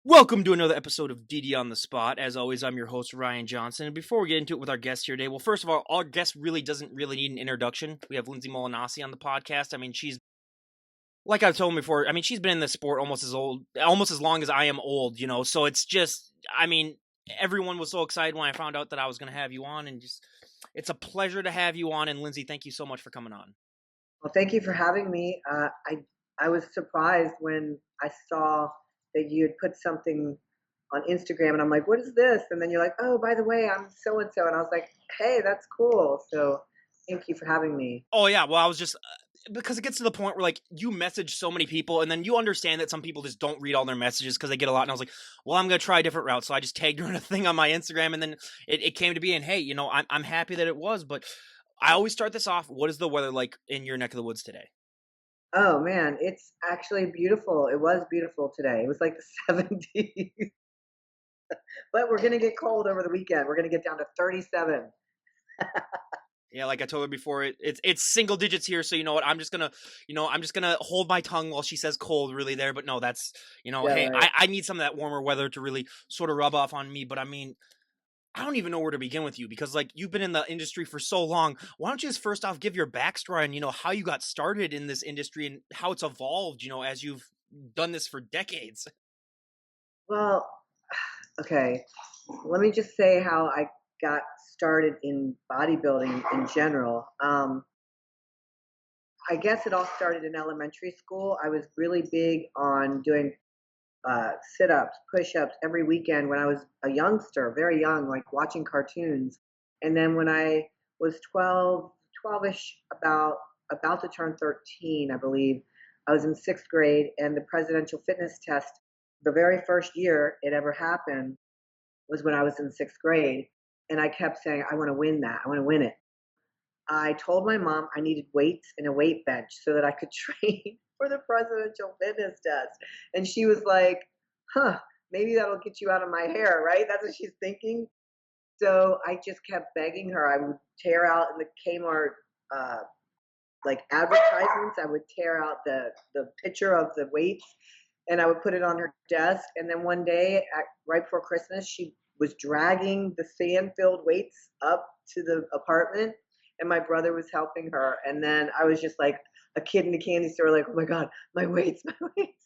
Welcome to another episode of DD on the Spot. As always, I'm your host, Ryan Johnson. And before we get into it with our guest here today, well, first of all, our guest really doesn't really need an introduction. We have Lindsay Mulinazzi on the podcast. I mean, she's, like I've told him before, I mean, she's been in this sport almost as long as I am old, so it's just, I mean, everyone was so excited when I found out that I was going to have you on, and just, it's a pleasure to have you on. And Lindsay, thank you so much for coming on. Well, thank you for having me. I was surprised when I saw that you had put something on Instagram, and I'm like, "What is this?" And then you're like, "Oh, by the way, I'm so and so," and I was like, "Hey, that's cool." So, thank you for having me. Oh yeah, well I was just because it gets to the point where like you message so many people and then you understand that some people just don't read all their messages because they get a lot, and I was like, well, I'm gonna try a different route. So I just tagged her in a thing on my Instagram, and then it came to be, and hey, I'm happy that it was, but I always start this off. What is the weather like in your neck of the woods today? Oh man, it's actually beautiful. It was beautiful today. It was like the 70s, but we're gonna get cold over the weekend. We're gonna get down to 37. Yeah, like I told her before, it's single digits here. So you know what? I'm just gonna hold my tongue while she says cold, really there. But no, that's Yeah, hey, right. I need some of that warmer weather to really sort of rub off on me. But I mean, I don't even know where to begin with you because like you've been in the industry for so long. Why don't you just first off give your backstory and how you got started in this industry and how it's evolved, as you've done this for decades. Well, okay. Let me just say how I got started in bodybuilding in general. I guess it all started in elementary school. I was really big on doing sit ups, push ups every weekend when I was a youngster, very young, like watching cartoons. And then when I was 12 ish, about to turn 13, I believe, I was in sixth grade, and the presidential fitness test, the very first year it ever happened, was when I was in sixth grade. And I kept saying, I want to win that. I want to win it. I told my mom I needed weights and a weight bench so that I could train for the presidential fitness test. And she was like, huh, maybe that'll get you out of my hair, right? That's what she's thinking. So I just kept begging her. I would tear out in the Kmart like advertisements, I would tear out the picture of the weights and I would put it on her desk. And then one day, right before Christmas, she was dragging the sand filled weights up to the apartment, and my brother was helping her. And then I was just like a kid in a candy store, like, oh my God, my weights, my weights.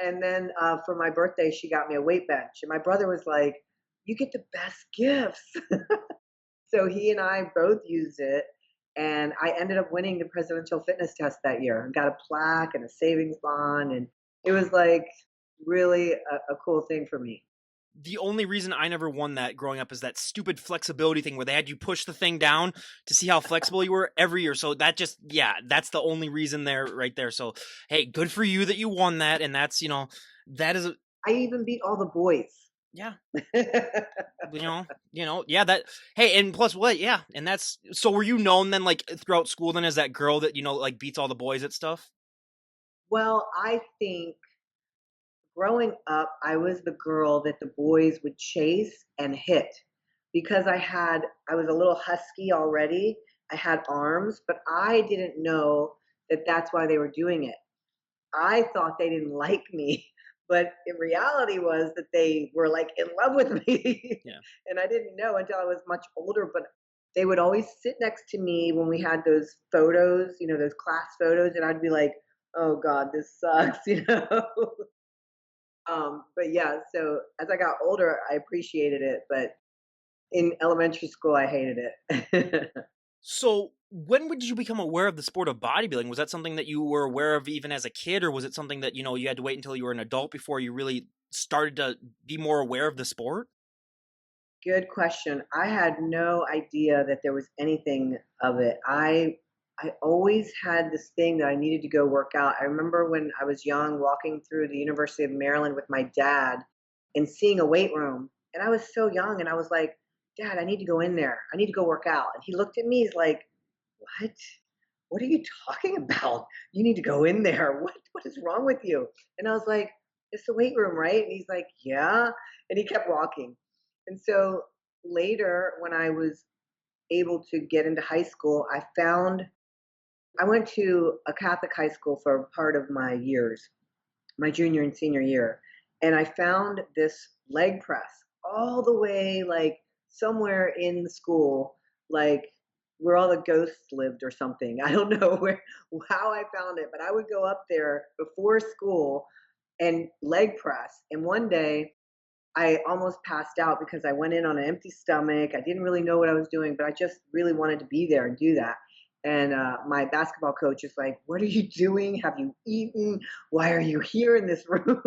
And then for my birthday, she got me a weight bench. And my brother was like, you get the best gifts. So he and I both used it, and I ended up winning the presidential fitness test that year and got a plaque and a savings bond, and it was like really a cool thing for me. The only reason I never won that growing up is that stupid flexibility thing where they had you push the thing down to see how flexible you were every year. So that just, yeah, that's the only reason there, right there. So, hey, good for you that you won that. And that's, that is, I even beat all the boys. yeah, yeah, that, hey, and plus what, yeah. And that's, so were you known then, like throughout school then as that girl that, like beats all the boys at stuff? Well, I think growing up, I was the girl that the boys would chase and hit because I was a little husky already. I had arms, but I didn't know that that's why they were doing it. I thought they didn't like me, but in reality was that they were like in love with me. Yeah. And I didn't know until I was much older, but they would always sit next to me when we had those photos, those class photos, and I'd be like, "Oh God, this sucks," But yeah, so as I got older, I appreciated it, but in elementary school, I hated it. So, when did you become aware of the sport of bodybuilding? Was that something that you were aware of even as a kid, or was it something that you had to wait until you were an adult before you really started to be more aware of the sport? Good question. I had no idea that there was anything of it. I always had this thing that I needed to go work out. I remember when I was young walking through the University of Maryland with my dad and seeing a weight room. And I was so young and I was like, Dad, I need to go in there. I need to go work out. And he looked at me, he's like, what? What are you talking about? You need to go in there. What is wrong with you? And I was like, it's the weight room, right? And he's like, yeah. And he kept walking. And so later, when I was able to get into high school, I went to a Catholic high school for part of my years, my junior and senior year. and I found this leg press all the way like somewhere in the school, like where all the ghosts lived or something. I don't know where how I found it, but I would go up there before school and leg press. And one day I almost passed out because I went in on an empty stomach. I didn't really know what I was doing, but I just really wanted to be there and do that. And my basketball coach is like, "What are you doing? Have you eaten? Why are you here in this room?"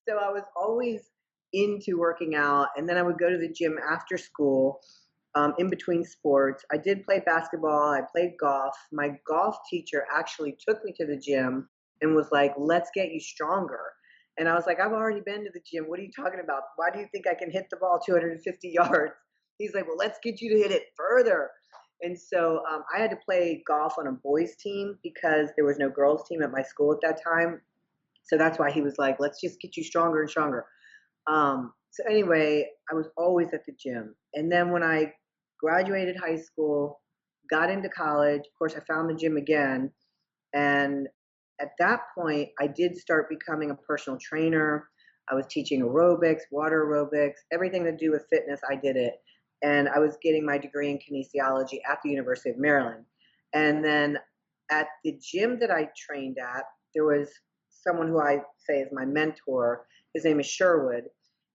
So I was always into working out, and then I would go to the gym after school, in between sports. I did play basketball. I played golf. My golf teacher actually took me to the gym and was like, "Let's get you stronger." And I was like, "I've already been to the gym. What are you talking about? Why do you think I can hit the ball 250 yards?" He's like, "Well, let's get you to hit it further." And so I had to play golf on a boys' team because there was no girls' team at my school at that time. So that's why he was like, "Let's just get you stronger and stronger." So anyway, I was always at the gym. And then when I graduated high school, got into college, of course, I found the gym again. And at that point, I did start becoming a personal trainer. I was teaching aerobics, water aerobics, everything to do with fitness, I did it. And I was getting my degree in kinesiology at the University of Maryland. And then at the gym that I trained at, there was someone who I say is my mentor. His name is Sherwood.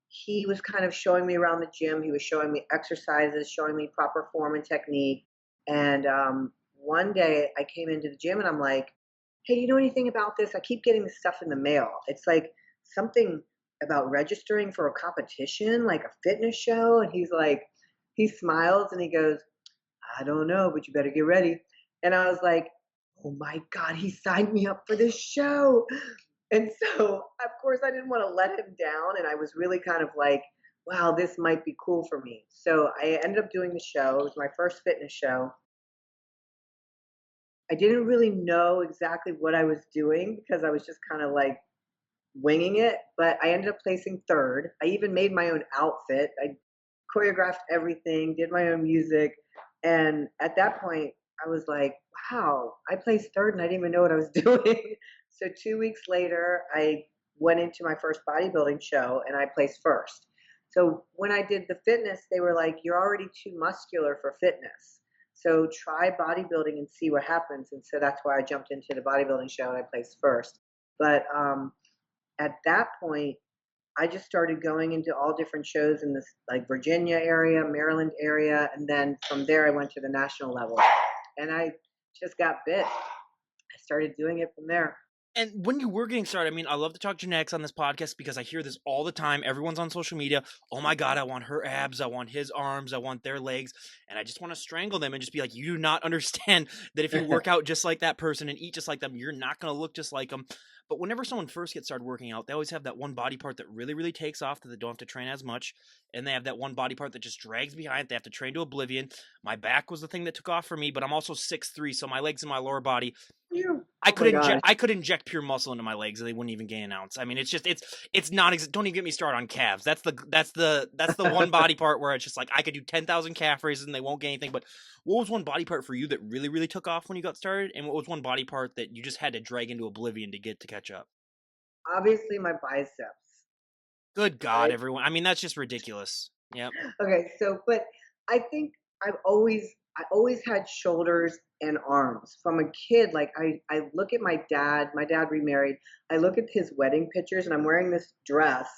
He was kind of showing me around the gym. He was showing me exercises, showing me proper form and technique. And one day I came into the gym and I'm like, "Hey, do you know anything about this? I keep getting this stuff in the mail. It's like something about registering for a competition, like a fitness show." And he's like, he smiles and he goes, "I don't know, but you better get ready." And I was like, "Oh my God, he signed me up for this show." And so, of course, I didn't want to let him down. And I was really kind of like, wow, this might be cool for me. So I ended up doing the show. It was my first fitness show. I didn't really know exactly what I was doing because I was just kind of like winging it, but I ended up placing third. I even made my own outfit. I choreographed everything, did my own music. And at that point, I was like, wow, I placed third and I didn't even know what I was doing. So 2 weeks later, I went into my first bodybuilding show and I placed first. So when I did the fitness, they were like, "You're already too muscular for fitness. So try bodybuilding and see what happens." And so that's why I jumped into the bodybuilding show and I placed first. But at that point, I just started going into all different shows in this like Virginia area, Maryland area, and then from there I went to the national level. And I just got bit. I started doing it from there. And when you were getting started, I mean, I love to talk genetics on this podcast because I hear this all the time. Everyone's on social media. "Oh my God, I want her abs. I want his arms. I want their legs." And I just want to strangle them and just be like, "You do not understand that if you work out just like that person and eat just like them, you're not going to look just like them." But whenever someone first gets started working out, they always have that one body part that really, really takes off that they don't have to train as much. And they have that one body part that just drags behind. They have to train to oblivion. My back was the thing that took off for me, but I'm also 6'3", so my legs and my lower body Phew. I Oh could my inject gosh. I could inject pure muscle into my legs and they wouldn't even gain an ounce. I mean, it's just it's not don't even get me started on calves. That's the one body part where it's just like I could do 10,000 calf raises and they won't gain anything. But what was one body part for you that really really took off when you got started, and what was one body part that you just had to drag into oblivion to get to catch up? Obviously my biceps, Good God, right? everyone! I mean, that's just ridiculous. Yep. Okay, so but I think I always had shoulders and arms from a kid. Like I look at my dad remarried. I look at his wedding pictures and I'm wearing this dress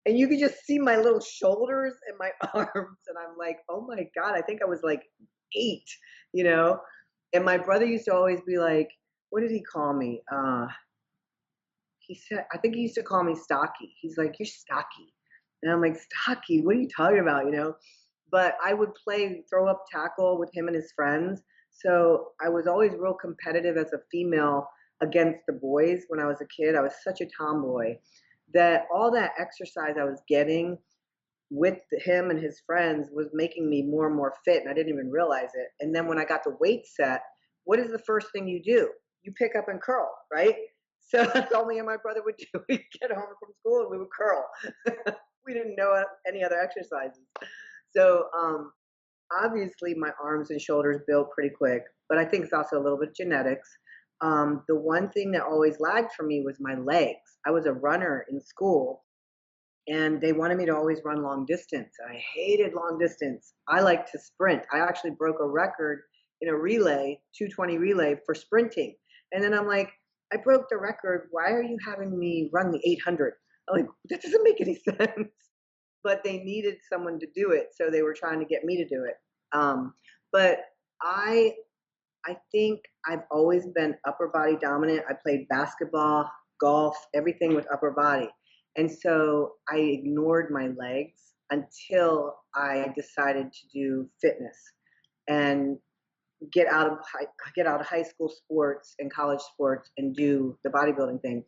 and you could just see my little shoulders and my arms and I'm like, "Oh my God, I think I was like 8, you know?" And my brother used to always be like, what did he call me? He said, I think he used to call me stocky. He's like, "You're stocky." And I'm like, "Stocky? What are you talking about?" But I would play throw up tackle with him and his friends. So I was always real competitive as a female against the boys when I was a kid. I was such a tomboy that all that exercise I was getting with him and his friends was making me more and more fit. And I didn't even realize it. And then when I got the weight set, what is the first thing you do? You pick up and curl, right? So that's all me and my brother would do. We'd get home from school and we would curl. We didn't know any other exercises. So obviously my arms and shoulders built pretty quick, but I think it's also a little bit genetics. The one thing that always lagged for me was my legs. I was a runner in school, and they wanted me to always run long distance. And I hated long distance. I like to sprint. I actually broke a record in a relay, 220 relay for sprinting. And then I'm like, I broke the record. Why are you having me run the 800? I'm like, that doesn't make any sense. But they needed someone to do it, so they were trying to get me to do it. But I I think I've always been upper body dominant. I played basketball, golf, everything with upper body. And so I ignored my legs until I decided to do fitness and get out of high school sports and college sports and do the bodybuilding thing.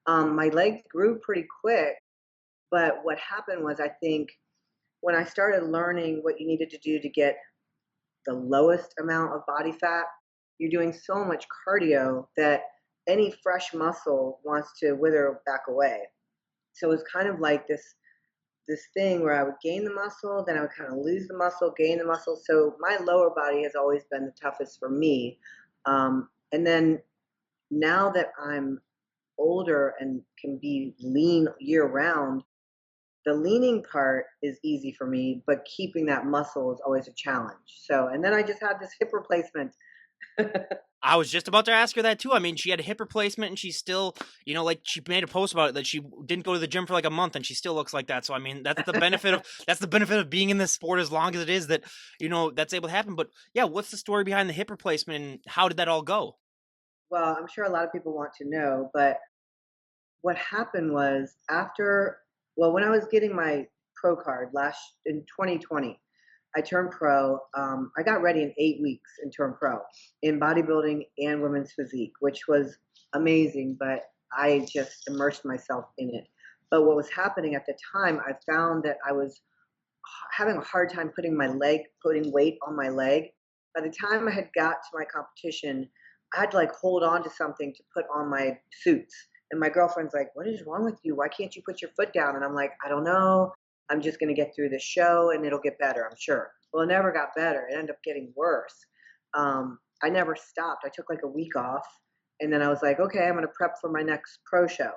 My legs grew pretty quick, but what happened was I think when I started learning what you needed to do to get the lowest amount of body fat, you're doing so much cardio that any fresh muscle wants to wither back away. So it's kind of like this thing where I would gain the muscle, then I would kind of lose the muscle, gain the muscle. So my lower body has always been the toughest for me. And then now that I'm older and can be lean year round, the leaning part is easy for me, but keeping that muscle is always a challenge. So, and then I just had this hip replacement. I was just about to ask her that too. I mean, she had a hip replacement and she's still, like she made a post about it that she didn't go to the gym for like a month and she still looks like that. So I mean, that's the benefit of being in this sport as long as it is that, that's able to happen. But yeah, what's the story behind the hip replacement and how did that all go? Well, I'm sure a lot of people want to know, but what happened was when I was getting my pro card last in 2020, I turned pro. I got ready in 8 weeks and turned pro in bodybuilding and women's physique, which was amazing, but I just immersed myself in it. But what was happening at the time, I found that I was having a hard time putting weight on my leg. By the time I had got to my competition, I had to like hold on to something to put on my suits. And my girlfriend's like, "What is wrong with you? Why can't you put your foot down?" And I'm like, "I don't know. I'm just going to get through the show and it'll get better, I'm sure." Well, it never got better. It ended up getting worse. I never stopped. I took like a week off and then I was like, okay, I'm going to prep for my next pro show.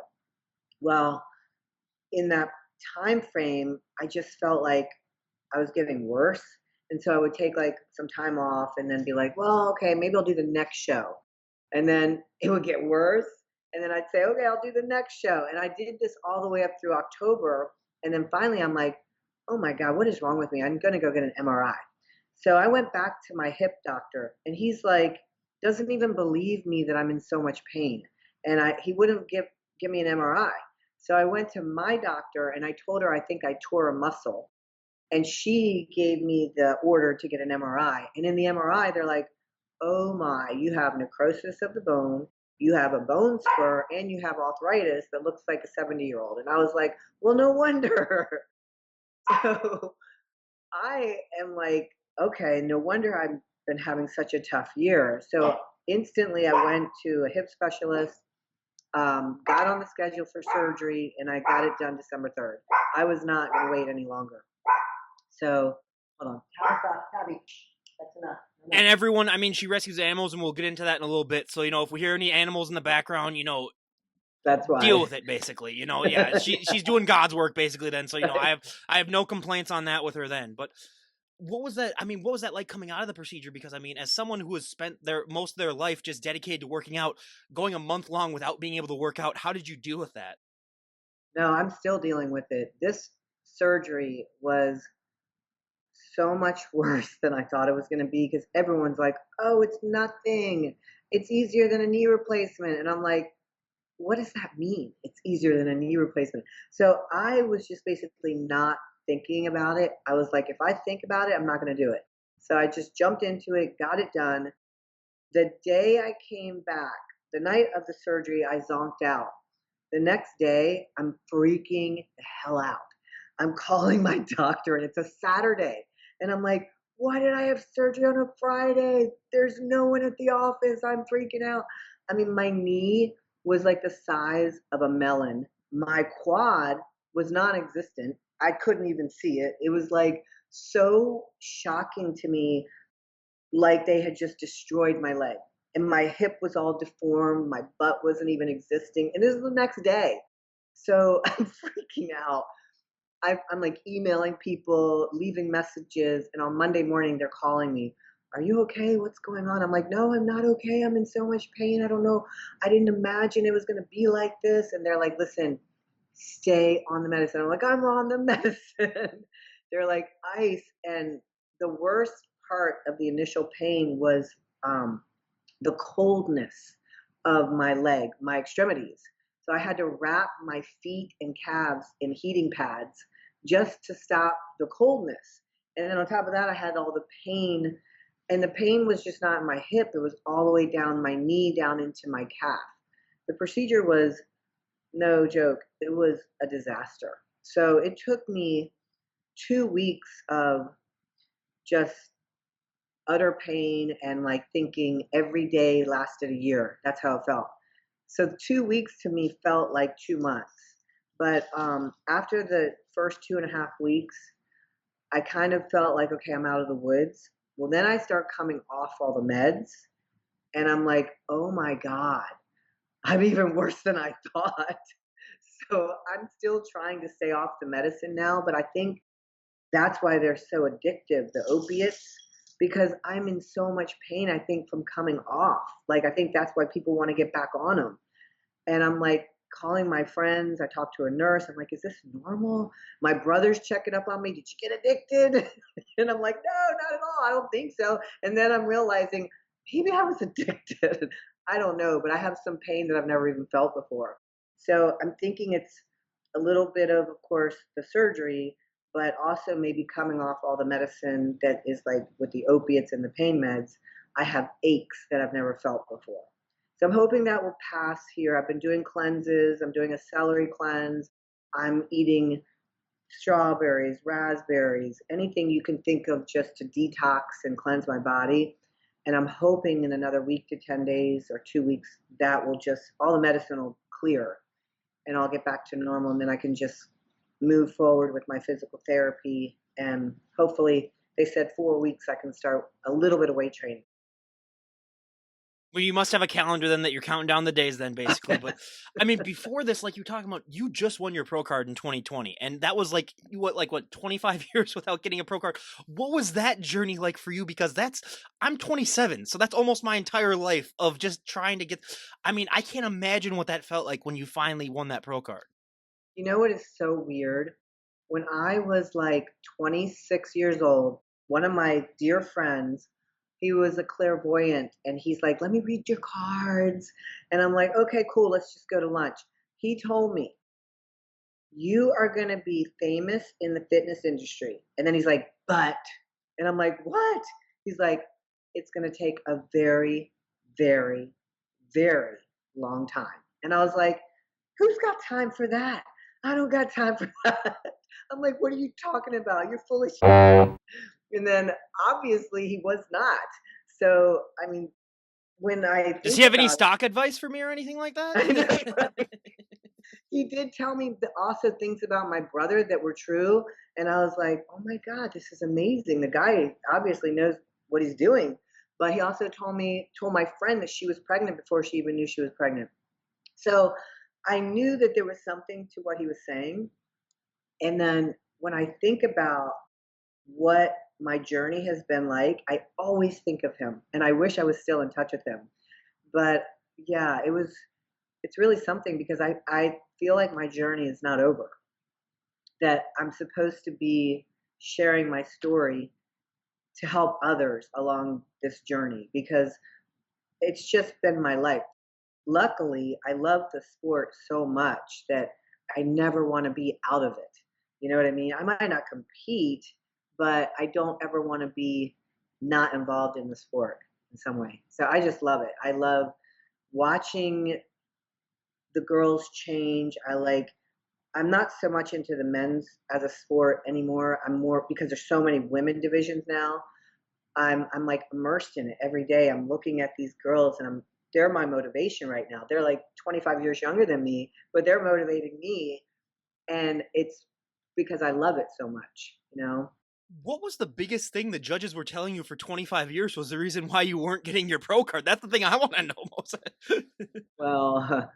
Well, in that time frame, I just felt like I was getting worse. And so I would take like some time off and then be like, well, okay, maybe I'll do the next show. And then it would get worse. And then I'd say, okay, I'll do the next show. And I did this all the way up through October. And then finally I'm like, oh my God, what is wrong with me? I'm going to go get an MRI. So I went back to my hip doctor and he's like, doesn't even believe me that I'm in so much pain. And he wouldn't give me an MRI. So I went to my doctor and I told her I think I tore a muscle. And she gave me the order to get an MRI. And in the MRI, they're like, oh my, you have necrosis of the bone, you have a bone spur, and you have arthritis that looks like a 70-year-old. And I was like, well, no wonder. So I am like, okay, no wonder I've been having such a tough year. So instantly I went to a hip specialist, got on the schedule for surgery, and I got it done December 3rd. I was not going to wait any longer. So, hold on. Tabby, that's enough. And everyone, I mean, she rescues animals and we'll get into that in a little bit. So, if we hear any animals in the background, That's deal why. with it basically. Yeah, she's doing God's work basically then. So, I have no complaints on that with her then. But what was that? I mean, what was that like coming out of the procedure? Because I mean, as someone who has spent most of their life just dedicated to working out, going a month long without being able to work out, how did you deal with that? No, I'm still dealing with it. This surgery was so much worse than I thought it was going to be because everyone's like, oh, it's nothing. It's easier than a knee replacement. And I'm like, what does that mean? It's easier than a knee replacement. So I was just basically not thinking about it. I was like, if I think about it, I'm not going to do it. So I just jumped into it, got it done. The day I came back, the night of the surgery, I zonked out. The next day, I'm freaking the hell out. I'm calling my doctor and it's a Saturday. And I'm like, why did I have surgery on a Friday? There's no one at the office. I'm freaking out. I mean, my knee was like the size of a melon. My quad was non existent. I couldn't even see it. It was like so shocking to me, like they had just destroyed my leg. And my hip was all deformed. My butt wasn't even existing. And this is the next day. So I'm freaking out. I'm like emailing people, leaving messages, and on Monday morning they're calling me. Are you okay? What's going on? I'm like, no, I'm not okay. I'm in so much pain. I don't know. I didn't imagine it was going to be like this. And they're like, listen, stay on the medicine. I'm like, I'm on the medicine. They're like, ice. And the worst part of the initial pain was um, the coldness of my leg, my extremities. So I had to wrap my feet and calves in heating pads just to stop the coldness. And then on top of that, I had all the pain. And the pain was just not in my hip, it was all the way down my knee, down into my calf. The procedure was no joke, it was a disaster. So it took me 2 weeks of just utter pain and like thinking every day lasted a year. That's how it felt. So 2 weeks to me felt like 2 months. But after the first 2.5 weeks, I kind of felt like, okay, I'm out of the woods. Well, then I start coming off all the meds, and I'm like, oh my God, I'm even worse than I thought. So I'm still trying to stay off the medicine now, but I think that's why they're so addictive, the opiates, because I'm in so much pain, I think, from coming off. Like, I think that's why people want to get back on them. And I'm like calling my friends. I talked to a nurse. I'm like, is this normal? My brother's checking up on me. Did you get addicted? And I'm like, no, not at all. I don't think so. And then I'm realizing maybe I was addicted. I don't know, but I have some pain that I've never even felt before. So I'm thinking it's a little bit of course, the surgery, but also maybe coming off all the medicine that is like with the opiates and the pain meds. I have aches that I've never felt before. So I'm hoping that will pass here. I've been doing cleanses. I'm doing a celery cleanse. I'm eating strawberries, raspberries, anything you can think of just to detox and cleanse my body. And I'm hoping in another week to 10 days or 2 weeks, that will just, all the medicine will clear and I'll get back to normal. And then I can just move forward with my physical therapy. And hopefully, they said 4 weeks, I can start a little bit of weight training. Well, you must have a calendar then that you're counting down the days then, basically. But I mean, before this, like you're talking about, you just won your pro card in 2020, and that was like what 25 years without getting a pro card. What was that journey like for you? Because I'm 27, so that's almost my entire life of just trying to get. I mean, I can't imagine what that felt like when you finally won that pro card. You know what is so weird? When I was like 26 years old, one of my dear friends, he was a clairvoyant, and he's like, let me read your cards. And I'm like, okay, cool, let's just go to lunch. He told me, you are going to be famous in the fitness industry. And then he's like, but, and I'm like, what? He's like, it's going to take a very, very, very long time. And I was like, who's got time for that? I don't got time for that. I'm like, what are you talking about? You're full of shit. And then obviously he was not. So, I mean, when I Does think he have any about stock advice for me or anything like it, I know, that? right? He did tell me also things about my brother that were true. And I was like, oh my God, this is amazing. The guy obviously knows what he's doing. But he also told my friend that she was pregnant before she even knew she was pregnant. So I knew that there was something to what he was saying. And then when I think about what my journey has been like, I always think of him. And I wish I was still in touch with him. But yeah, it's really something because I feel like my journey is not over. That I'm supposed to be sharing my story to help others along this journey because it's just been my life. Luckily, I love the sport so much that I never want to be out of it. You know what I mean? I might not compete, but I don't ever want to be not involved in the sport in some way. So I just love it. I love watching the girls change. I'm not so much into the men's as a sport anymore. I'm more because there's so many women divisions now. I'm like immersed in it every day. I'm looking at these girls and they're my motivation right now. They're like 25 years younger than me, but they're motivating me. And it's because I love it so much, you know? What was the biggest thing the judges were telling you for 25 years was the reason why you weren't getting your pro card? That's the thing I want to know most. Well,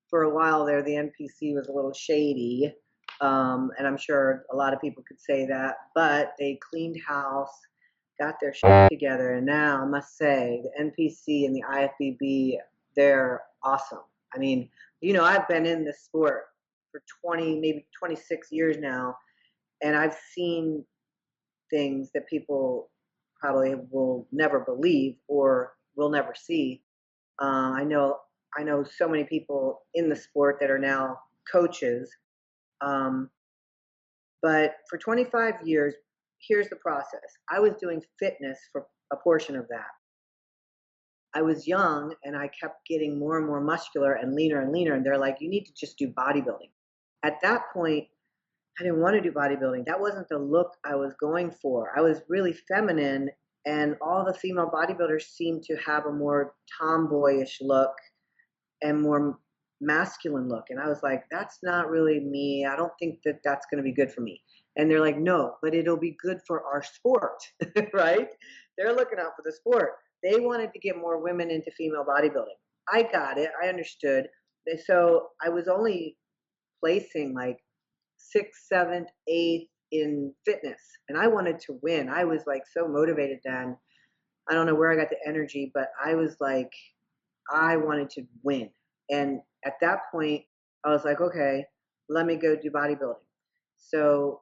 for a while there, the NPC was a little shady. And I'm sure a lot of people could say that, but they cleaned house, got their shit together, and now I must say the NPC and the IFBB, they're awesome. I mean, I've been in this sport for 20, maybe 26 years now, and I've seen things that people probably will never believe or will never see. I know I know so many people in the sport that are now coaches. Um, but for 25 years, here's the process. I was doing fitness for a portion of that. I was young and I kept getting more and more muscular and leaner and leaner. And they're like, you need to just do bodybuilding. At that point, I didn't want to do bodybuilding. That wasn't the look I was going for. I was really feminine, and all the female bodybuilders seemed to have a more tomboyish look and more masculine look. And I was like, that's not really me. I don't think that that's going to be good for me. And they're like, no, but it'll be good for our sport, right? They're looking out for the sport. They wanted to get more women into female bodybuilding. I got it. I understood. So I was only placing like sixth, seventh, eighth in fitness. And I wanted to win. I was like so motivated then. I don't know where I got the energy, but I was like, I wanted to win. And at that point, I was like, okay, let me go do bodybuilding. So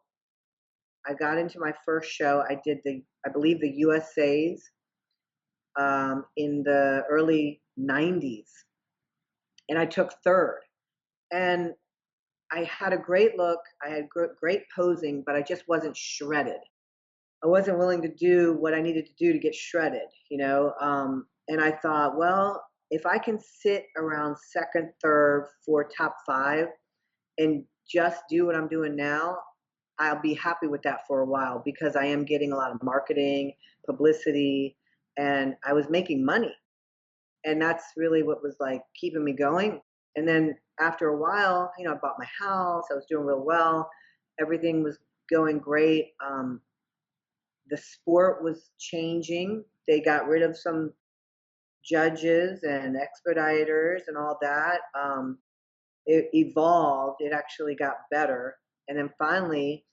I got into my first show. I did I believe the USA's in the early 90s. And I took third. And I had a great look. I had great posing, but I just wasn't shredded. I wasn't willing to do what I needed to do to get shredded. And I thought, well, if I can sit around second, third, fourth, top five and just do what I'm doing now, I'll be happy with that for a while because I am getting a lot of marketing, publicity, and I was making money. And that's really what was like keeping me going. And then after a while, I bought my house. I was doing real well. Everything was going great. The sport was changing. They got rid of some judges and expediters and all that. It evolved. It actually got better. And then finally,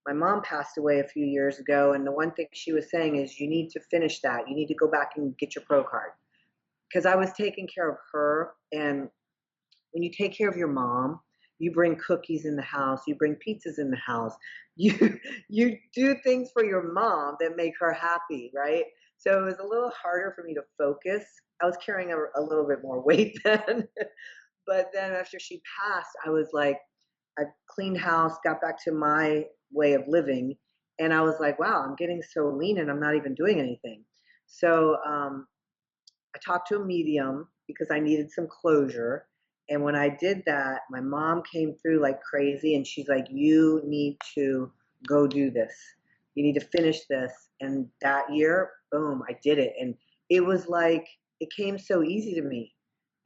my mom passed away a few years ago. And the one thing she was saying is, you need to finish that. You need to go back and get your pro card. Because I was taking care of her. And when you take care of your mom, you bring cookies in the house, you bring pizzas in the house, you you do things for your mom that make her happy, right? So it was a little harder for me to focus. I was carrying a little bit more weight then. But then after she passed, I was like, I cleaned house, got back to my way of living, and I was like, wow, I'm getting so lean and I'm not even doing anything. So I talked to a medium because I needed some closure. And when I did that, my mom came through like crazy and she's like, you need to go do this. You need to finish this. And that year, boom, I did it. And it was like, it came so easy to me.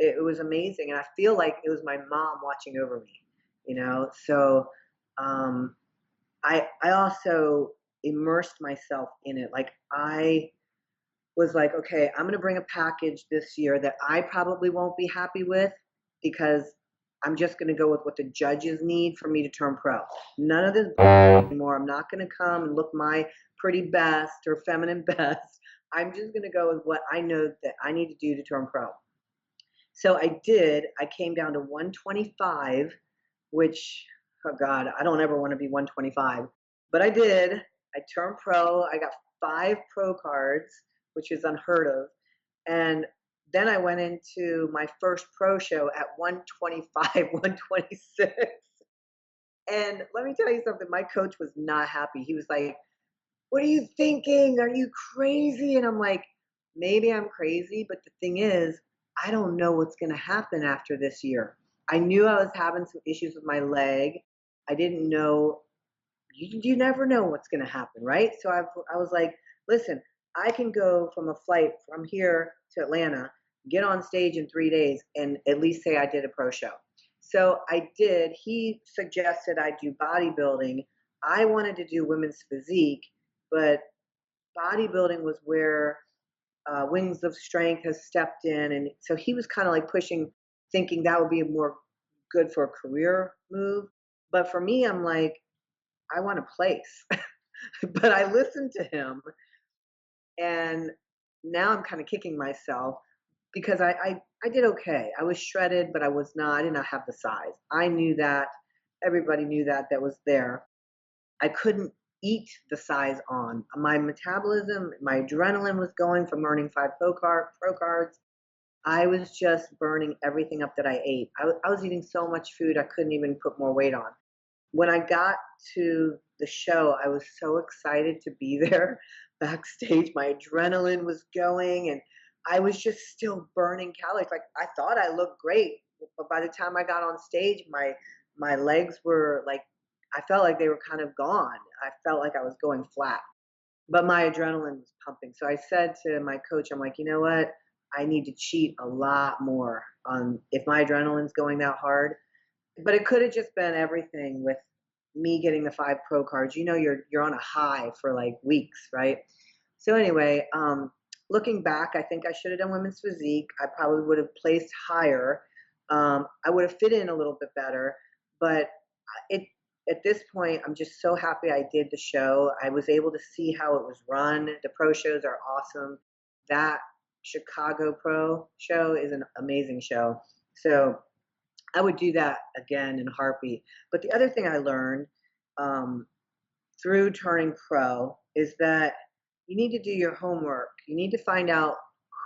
It was amazing. And I feel like it was my mom watching over me. So I also immersed myself in it. Like I was like, okay, I'm going to bring a package this year that I probably won't be happy with because I'm just going to go with what the judges need for me to turn pro. None of this anymore. I'm not going to come and look my pretty best or feminine best. I'm just going to go with what I know that I need to do to turn pro. So I did. I came down to 125, which, oh God, I don't ever want to be 125. But I did. I turned pro. I got 5 pro cards, which is unheard of. And then I went into my first pro show at 125, 126. And let me tell you something, my coach was not happy. He was like, what are you thinking? Are you crazy? And I'm like, maybe I'm crazy, but the thing is, I don't know what's going to happen after this year. I knew I was having some issues with my leg. I didn't know, you never know what's going to happen, right? So I was like, listen, I can go from a flight from here to Atlanta, get on stage in 3 days, and at least say I did a pro show. So I did. He suggested I do bodybuilding. I wanted to do women's physique, but bodybuilding was where Wings of Strength has stepped in. And so he was kind of like pushing, thinking that would be more good for a career move. But for me, I'm like, I want a place. But I listened to him, and now I'm kind of kicking myself because I did okay. I was shredded, but I did not have the size. I knew that. Everybody knew that that was there. I couldn't eat the size on. My metabolism, my adrenaline was going from earning pro cards. I was just burning everything up that I ate. I was eating so much food, I couldn't even put more weight on. When I got to the show, I was so excited to be there backstage. My adrenaline was going, and I was just still burning calories. Like, I thought I looked great, but by the time I got on stage, my legs were like, I felt like they were kind of gone. I felt like I was going flat, but my adrenaline was pumping. So I said to my coach, I'm like, you know what? I need to cheat a lot more on if my adrenaline's going that hard. But it could have just been everything with me getting the 5 pro cards. You know, you're on a high for like weeks, right? So anyway, looking back, I think I should have done women's physique. I probably would have placed higher. I would have fit in a little bit better, but it at this point, I'm just so happy I did the show. I was able to see how it was run. The pro shows are awesome. That Chicago Pro show is an amazing show. So I would do that again in a heartbeat. But the other thing I learned um, through turning pro is that you need to do your homework. You need to find out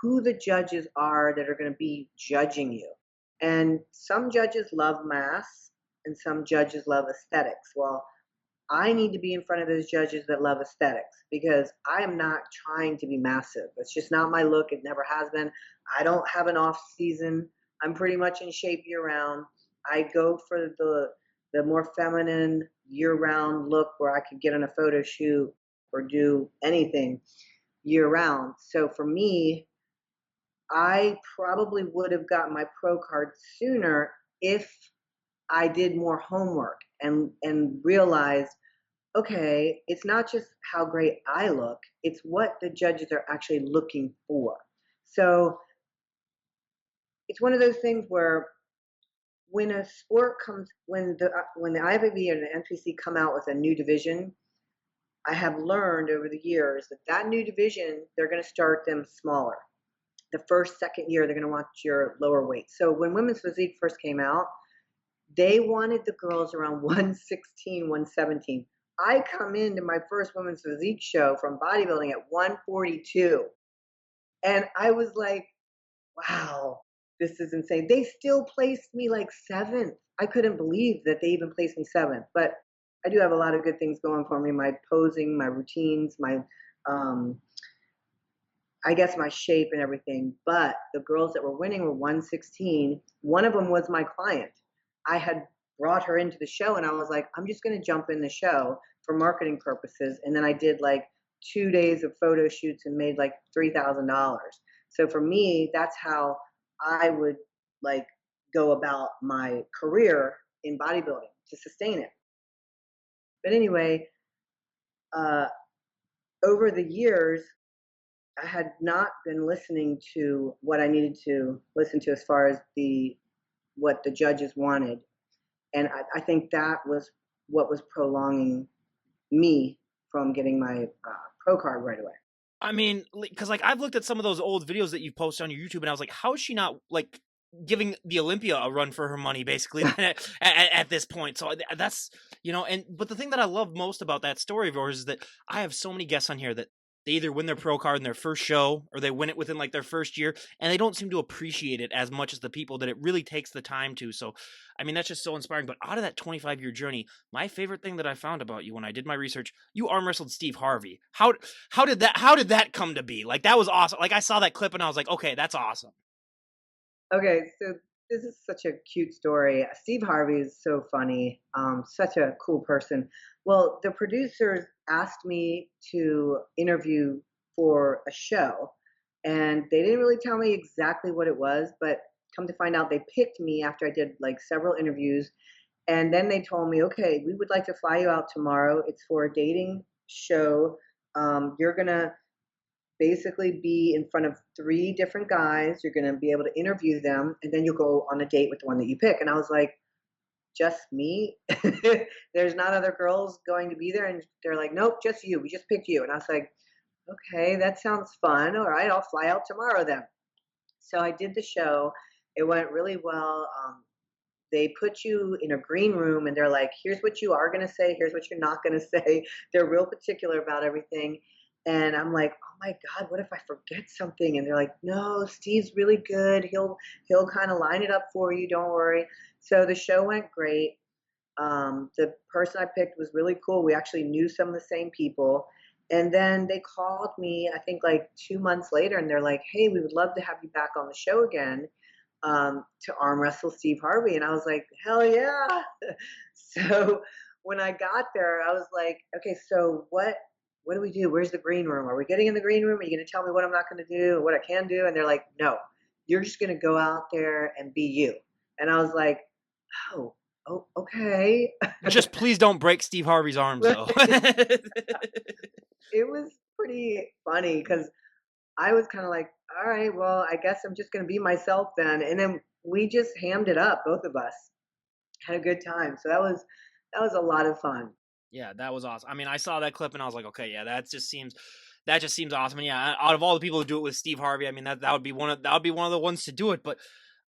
who the judges are that are going to be judging you. And some judges love mass and some judges love aesthetics. Well, I need to be in front of those judges that love aesthetics because I am not trying to be massive. It's just not my look. It never has been. I don't have an off season. I'm pretty much in shape year round. I go for the more feminine year round look where I could get on a photo shoot or do anything year round. So for me, I probably would have gotten my pro card sooner if I did more homework and realized, okay, it's not just how great I look, it's what the judges are actually looking for. So it's one of those things where when a sport comes, when the IFBB and the NPC come out with a new division, I have learned over the years that that new division, they're going to start them smaller. The first, second year, they're going to want your lower weight. So when women's physique first came out, they wanted the girls around 116, 117. I come into my first women's physique show from bodybuilding at 142. And I was like, wow, this is insane. They still placed me like seventh. I couldn't believe that they even placed me seventh. But I do have a lot of good things going for me. My posing, my routines, um, I guess my shape and everything. But the girls that were winning were 116. One of them was my client. I had brought her into the show and I was like, I'm just going to jump in the show for marketing purposes. And then I did like 2 days of photo shoots and made like $3,000. So for me, that's how I would like go about my career in bodybuilding to sustain it. But anyway, uh, over the years, I had not been listening to what I needed to listen to as far as what the judges wanted, and I think that was what was prolonging me from getting my pro card right away. I mean, because like I've looked at some of those old videos that you posted on your YouTube, and I was like, how is she not like giving the Olympia a run for her money, basically at this point? So that's and but the thing that I love most about that story of yours is that I have so many guests on here that they either win their pro card in their first show or they win it within like their first year, and they don't seem to appreciate it as much as the people that it really takes the time to. So, I mean, that's just so inspiring. But out of that 25-year journey, my favorite thing that I found about you when I did my research, you arm wrestled Steve Harvey. How did that come to be? Like, that was awesome. Like, I saw that clip and I was like, okay, that's awesome. Okay, so this is such a cute story. Steve Harvey is so funny, such a cool person. Well, the producers asked me to interview for a show, and they didn't really tell me exactly what it was, but come to find out, they picked me after I did like several interviews. And then they told me, okay, we would like to fly you out tomorrow. It's for a dating show. You're going to basically be in front of 3 different guys. You're going to be able to interview them, and then you'll go on a date with the one that you pick. And I was like, just me? There's not other girls going to be there?" And they're like, "Nope, just you. We just picked you." And I was like, "Okay, that sounds fun. All right, I'll fly out tomorrow then." So I did the show. It went really well. They put you in a green room and they're like, here's what you are going to say, here's what you're not going to say. They're real particular about everything. And I'm like, oh my God, what if I forget something? And they're like, no, Steve's really good. He'll kind of line it up for you. Don't worry. So the show went great. The person I picked was really cool. We actually knew some of the same people. And then they called me, I think like 2 months later, and they're like, hey, we would love to have you back on the show again, to arm wrestle Steve Harvey. And I was like, hell yeah. So when I got there, I was like, okay, so what do we do? Where's the green room? Are we getting in the green room? Are you going to tell me what I'm not going to do, what I can do? And they're like, no, you're just going to go out there and be you. And I was like, oh, oh, okay. Just please don't break Steve Harvey's arms, though. It was pretty funny because I was kind of like, all right, well, I guess I'm just going to be myself then. And then we just hammed it up, both of us had a good time. So that was a lot of fun. Yeah, that was awesome. I mean, I saw that clip and I was like, okay, yeah, that just seems awesome. And yeah, out of all the people who do it with Steve Harvey, I mean, that would be one of the ones to do it. But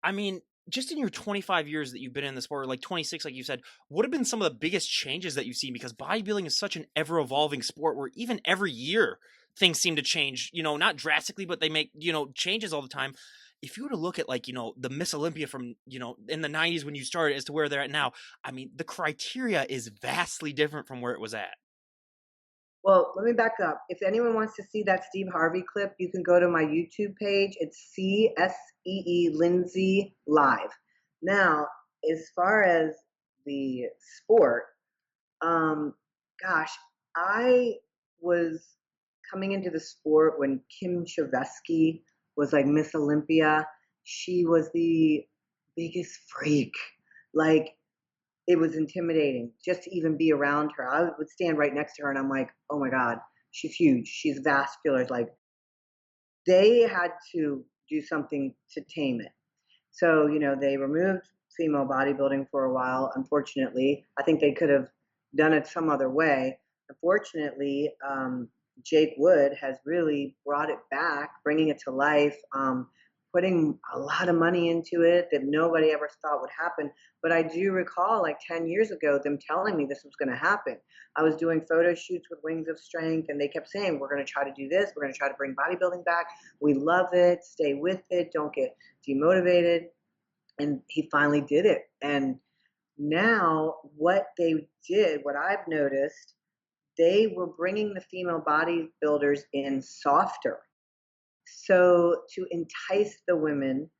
I mean, just in your 25 years that you've been in the sport, or like 26, like you said, what have been some of the biggest changes that you've seen? Because bodybuilding is such an ever evolving sport where even every year things seem to change, not drastically, but they make, changes all the time. If you were to look at like, the Miss Olympia from, in the 90s when you started as to where they're at now, I mean, the criteria is vastly different from where it was at. Well, let me back up. If anyone wants to see that Steve Harvey clip, you can go to my YouTube page. It's CSEE Lindsay Live. Now, as far as the sport, um, gosh, I was coming into the sport when Kim Chavesky was like Miss Olympia. She was the biggest freak. Like, it was intimidating just to even be around her. I would stand right next to her and I'm like, oh my God, she's huge. She's vascular. Like, they had to do something to tame it. So, they removed female bodybuilding for a while, unfortunately. I think they could have done it some other way. Unfortunately, Jake Wood has really brought it back, bringing it to life, putting a lot of money into it that nobody ever thought would happen. But I do recall like 10 years ago them telling me this was going to happen. I was doing photo shoots with Wings of Strength, and they kept saying, we're going to try to do this. We're going to try to bring bodybuilding back. We love it. Stay with it. Don't get demotivated. And he finally did it. And now what they did, what I've noticed, they were bringing the female bodybuilders in softer. So to entice the women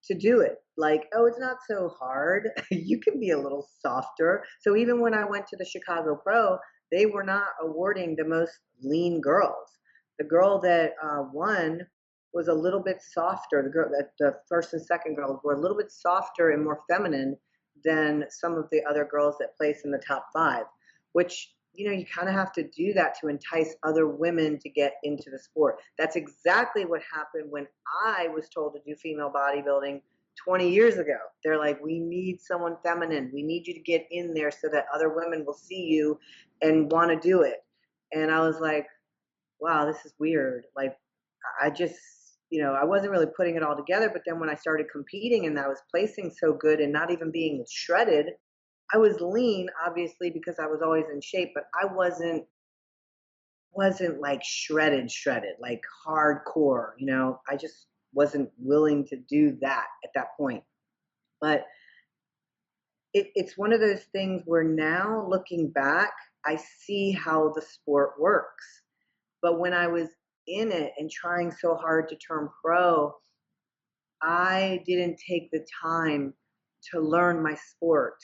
to do it, like, oh, it's not so hard. You can be a little softer. So even when I went to the Chicago Pro, they were not awarding the most lean girls. The girl that won was a little bit softer. The girl that the first and second girls were a little bit softer and more feminine than some of the other girls that placed in the top five, which you kind of have to do that to entice other women to get into the sport. That's exactly what happened when I was told to do female bodybuilding 20 years ago. They're like, we need someone feminine. We need you to get in there so that other women will see you and want to do it. And I was like, wow, this is weird. Like, I just, I wasn't really putting it all together. But then when I started competing and I was placing so good and not even being shredded, I was lean, obviously, because I was always in shape, but I wasn't like shredded, like hardcore. I just wasn't willing to do that at that point. But it's one of those things where now looking back, I see how the sport works. But when I was in it and trying so hard to turn pro, I didn't take the time to learn my sport,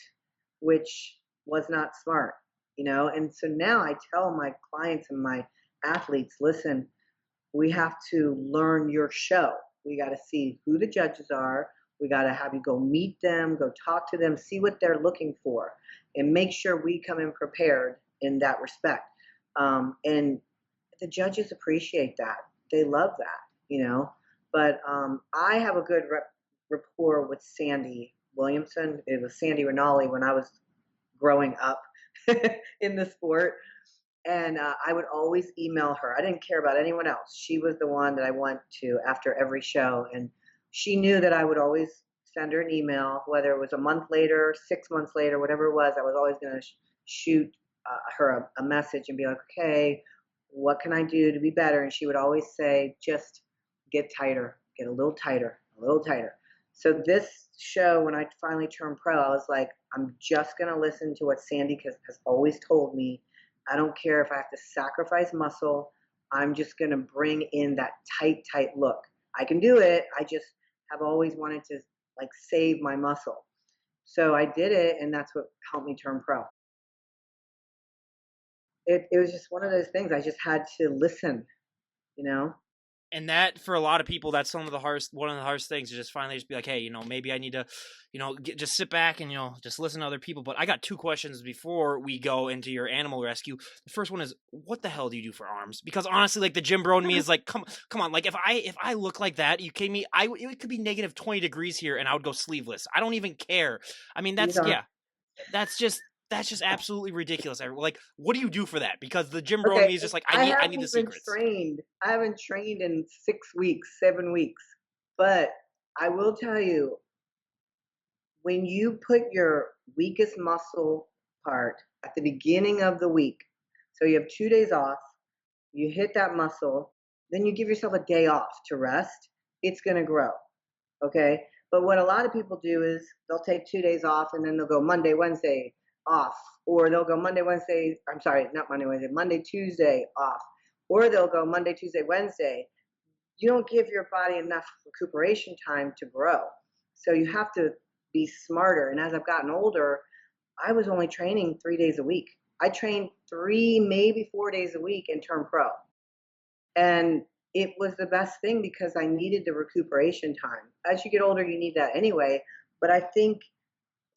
which was not smart, And so now I tell my clients and my athletes, listen, we have to learn your show. We got to see who the judges are. We got to have you go meet them, go talk to them, see what they're looking for, and make sure we come in prepared in that respect. And the judges appreciate that. They love that, But I have a good rapport with Sandy, Williamson. It was Sandy Rinaldi when I was growing up in the sport. And I would always email her. I didn't care about anyone else. She was the one that I went to after every show. And she knew that I would always send her an email, whether it was a month later, 6 months later, whatever it was. I was always going to shoot her a message and be like, okay, what can I do to be better? And she would always say, just get tighter, get a little tighter, a little tighter. So this show, when I finally turned pro, I was like, I'm just going to listen to what Sandy has always told me. I don't care if I have to sacrifice muscle. I'm just going to bring in that tight, tight look. I can do it. I just have always wanted to like save my muscle. So I did it, and that's what helped me turn pro. It was just one of those things. I just had to listen, you know? And that, for a lot of people, that's one of the hardest things, to just finally just be like, hey, maybe I need to, just sit back and, just listen to other people. But I got 2 questions before we go into your animal rescue. The first one is, what the hell do you do for arms? Because honestly, like, the gym bro in me is like, come on. Like, if I look like that, you kidding me? It could be negative 20 degrees here and I would go sleeveless. I don't even care. I mean, These are that's just absolutely ridiculous. Like, what do you do for that? Because the gym bro in okay. me is just like, I I need the haven't been secrets. trained. I haven't trained in 6 weeks, 7 weeks. But I will tell you, when you put your weakest muscle part at the beginning of the week, so you have 2 days off, you hit that muscle, then you give yourself a day off to rest, it's going to grow. Okay. But what a lot of people do is they'll take 2 days off and then they'll go Monday, Wednesday off, or they'll go Monday, Wednesday. I'm sorry, not Monday, Wednesday, Monday, Tuesday off, or they'll go Monday, Tuesday, Wednesday. You don't give your body enough recuperation time to grow. So you have to be smarter. And as I've gotten older, I was only training 3 days a week. I trained 3, maybe 4 days a week and turned pro. And it was the best thing because I needed the recuperation time. As you get older, you need that anyway. But I think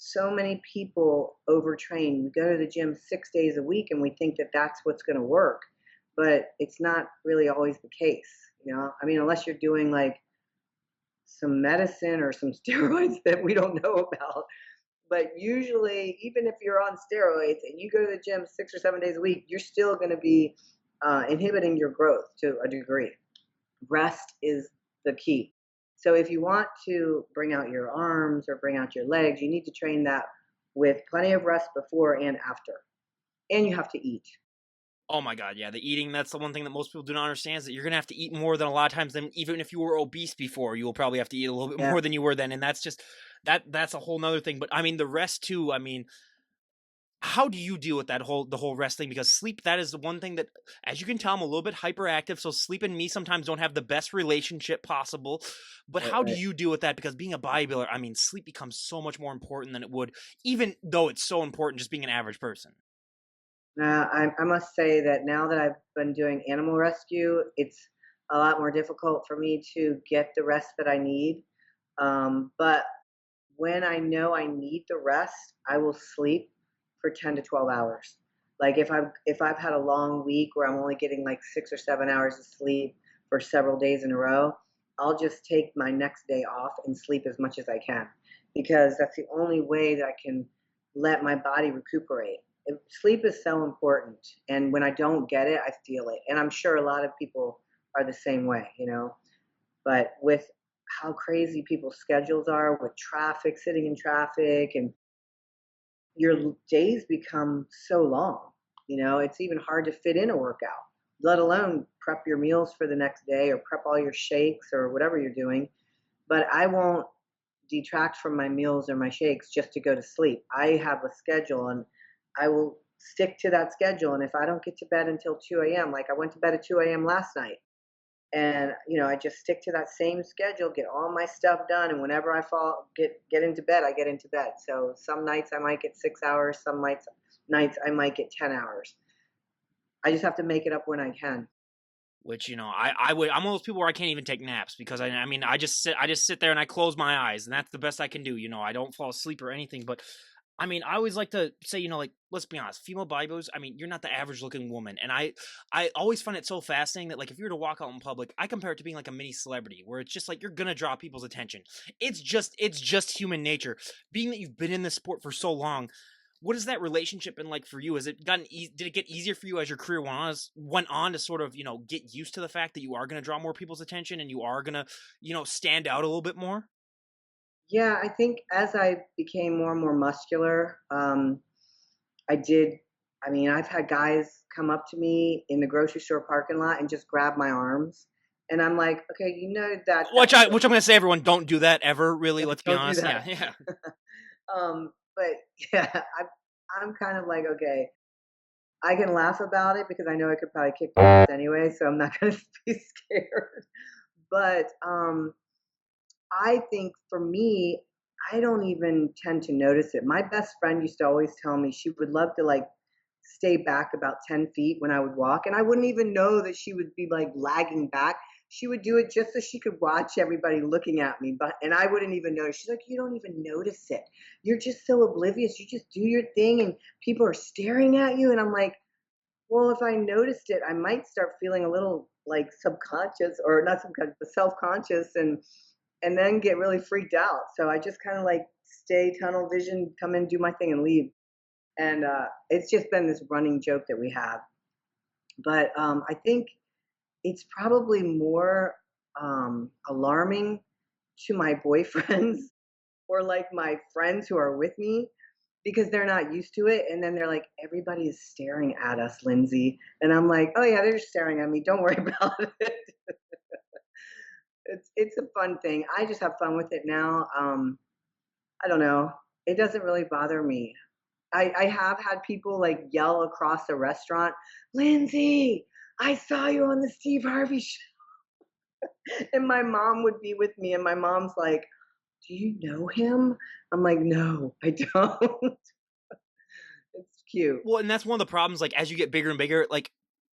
so many people overtrain. We go to the gym 6 days a week and we think that that's what's going to work. But it's not really always the case. I mean, unless you're doing like some medicine or some steroids that we don't know about. But usually, even if you're on steroids and you go to the gym 6 or 7 days a week, you're still going to be inhibiting your growth to a degree. Rest is the key. So if you want to bring out your arms or bring out your legs, you need to train that with plenty of rest before and after. And you have to eat. Oh my God, yeah, the eating, that's the one thing that most people do not understand, is that you're going to have to eat more than a lot of times. Than even if you were obese before, you will probably have to eat a little bit Yeah. more than you were then. And that's just, that's a whole nother thing. But I mean, the rest too, I mean, how do you deal with the whole rest thing? Because sleep, that is the one thing that, as you can tell, I'm a little bit hyperactive. So sleep and me sometimes don't have the best relationship possible. But how do Right. you deal with that? Because being a bodybuilder, I mean, sleep becomes so much more important than it would, even though it's so important just being an average person. I must say that now that I've been doing animal rescue, it's a lot more difficult for me to get the rest that I need. But when I know I need the rest, I will sleep for 10 to 12 hours. Like if I've had a long week where I'm only getting like 6 or 7 hours of sleep for several days in a row, I'll just take my next day off and sleep as much as I can because that's the only way that I can let my body recuperate. Sleep is so important, and when I don't get it, I feel it. And I'm sure a lot of people are the same way. But with how crazy people's schedules are with traffic, sitting in traffic, and your days become so long. It's even hard to fit in a workout, let alone prep your meals for the next day or prep all your shakes or whatever you're doing. But I won't detract from my meals or my shakes just to go to sleep. I have a schedule and I will stick to that schedule. And if I don't get to bed until 2 a.m., like I went to bed at 2 a.m. last night, and I just stick to that same schedule, get all my stuff done, and whenever I get into bed, I get into bed. So some nights I might get 6 hours, some nights I might get 10 hours. I just have to make it up when I can. Which, I'm one of those people where I can't even take naps because I mean, I just sit there and I close my eyes, and that's the best I can do. I don't fall asleep or anything, but I mean, I always like to say, like, let's be honest, female bodybuilders, I mean, you're not the average looking woman. And I always find it so fascinating that, like, if you were to walk out in public, I compare it to being like a mini celebrity where it's just like you're gonna draw people's attention. It's just human nature. Being that you've been in this sport for so long, what has that relationship been like for you? Has it gotten did it get easier for you as your career went on to sort of, get used to the fact that you are gonna draw more people's attention and you are gonna, stand out a little bit more? Yeah, I think as I became more and more muscular, I did. I mean, I've had guys come up to me in the grocery store parking lot and just grab my arms, and I'm like, okay, you know that Which I'm gonna say, everyone, don't do that ever, really. Let's be don't do honest. that. Yeah, yeah. But yeah, I'm kind of like, okay, I can laugh about it because I know I could probably kick their ass anyway, so I'm not going to be scared. But I think for me, I don't even tend to notice it. My best friend used to always tell me she would love to like stay back about 10 feet when I would walk, and I wouldn't even know that she would be like lagging back. She would do it just so she could watch everybody looking at me, but and I wouldn't even notice. She's like, "You don't even notice it. You're just so oblivious. You just do your thing and people are staring at you." And I'm like, well, if I noticed it, I might start feeling a little like subconscious or not subconscious, but self-conscious and then get really freaked out. So I just kind of like stay tunnel vision, come in, do my thing and leave. And it's just been this running joke that we have. But I think it's probably more alarming to my boyfriends or like my friends who are with me because they're not used to it. And then they're like, everybody is staring at us, Lindsay. And I'm like, oh yeah, they're just staring at me. Don't worry about it. It's a fun thing. I just have fun with it now. I don't know. It doesn't really bother me. I have had people like yell across the restaurant, Lindsay, I saw you on the Steve Harvey show. And my mom would be with me, and my mom's like, do you know him? I'm like, no, I don't. It's cute. Well, and that's one of the problems. Like, as you get bigger and bigger, like,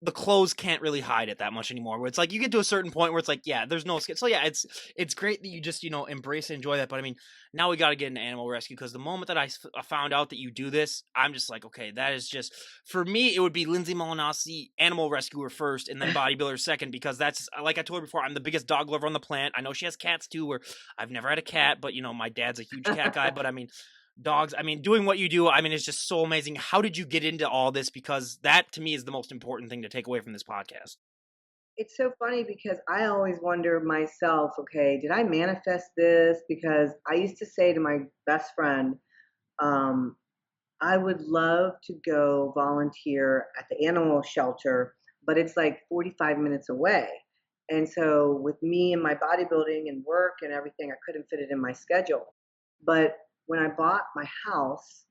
the clothes can't really hide it that much anymore. Where it's like you get to a certain point where it's like, yeah, there's no skin. So yeah, it's great that you just embrace and enjoy that. But I mean, now we got to get into animal rescue because the moment that I found out that you do this, I'm just like, okay, that is just for me. It would be Lindsay Mulinazzi, animal rescuer first, and then bodybuilder second because that's like I told her before. I'm the biggest dog lover on the planet. I know she has cats too. Where I've never had a cat, but my dad's a huge cat guy. But I mean, dogs, I mean, doing what you do, I mean, it's just so amazing. How did you get into all this? Because that to me is the most important thing to take away from this podcast. It's so funny because I always wonder myself, okay, did I manifest this? Because I used to say to my best friend, um, I would love to go volunteer at the animal shelter, but it's like 45 minutes away. And so with me and my bodybuilding and work and everything, I couldn't fit it in my schedule. But when I bought my house,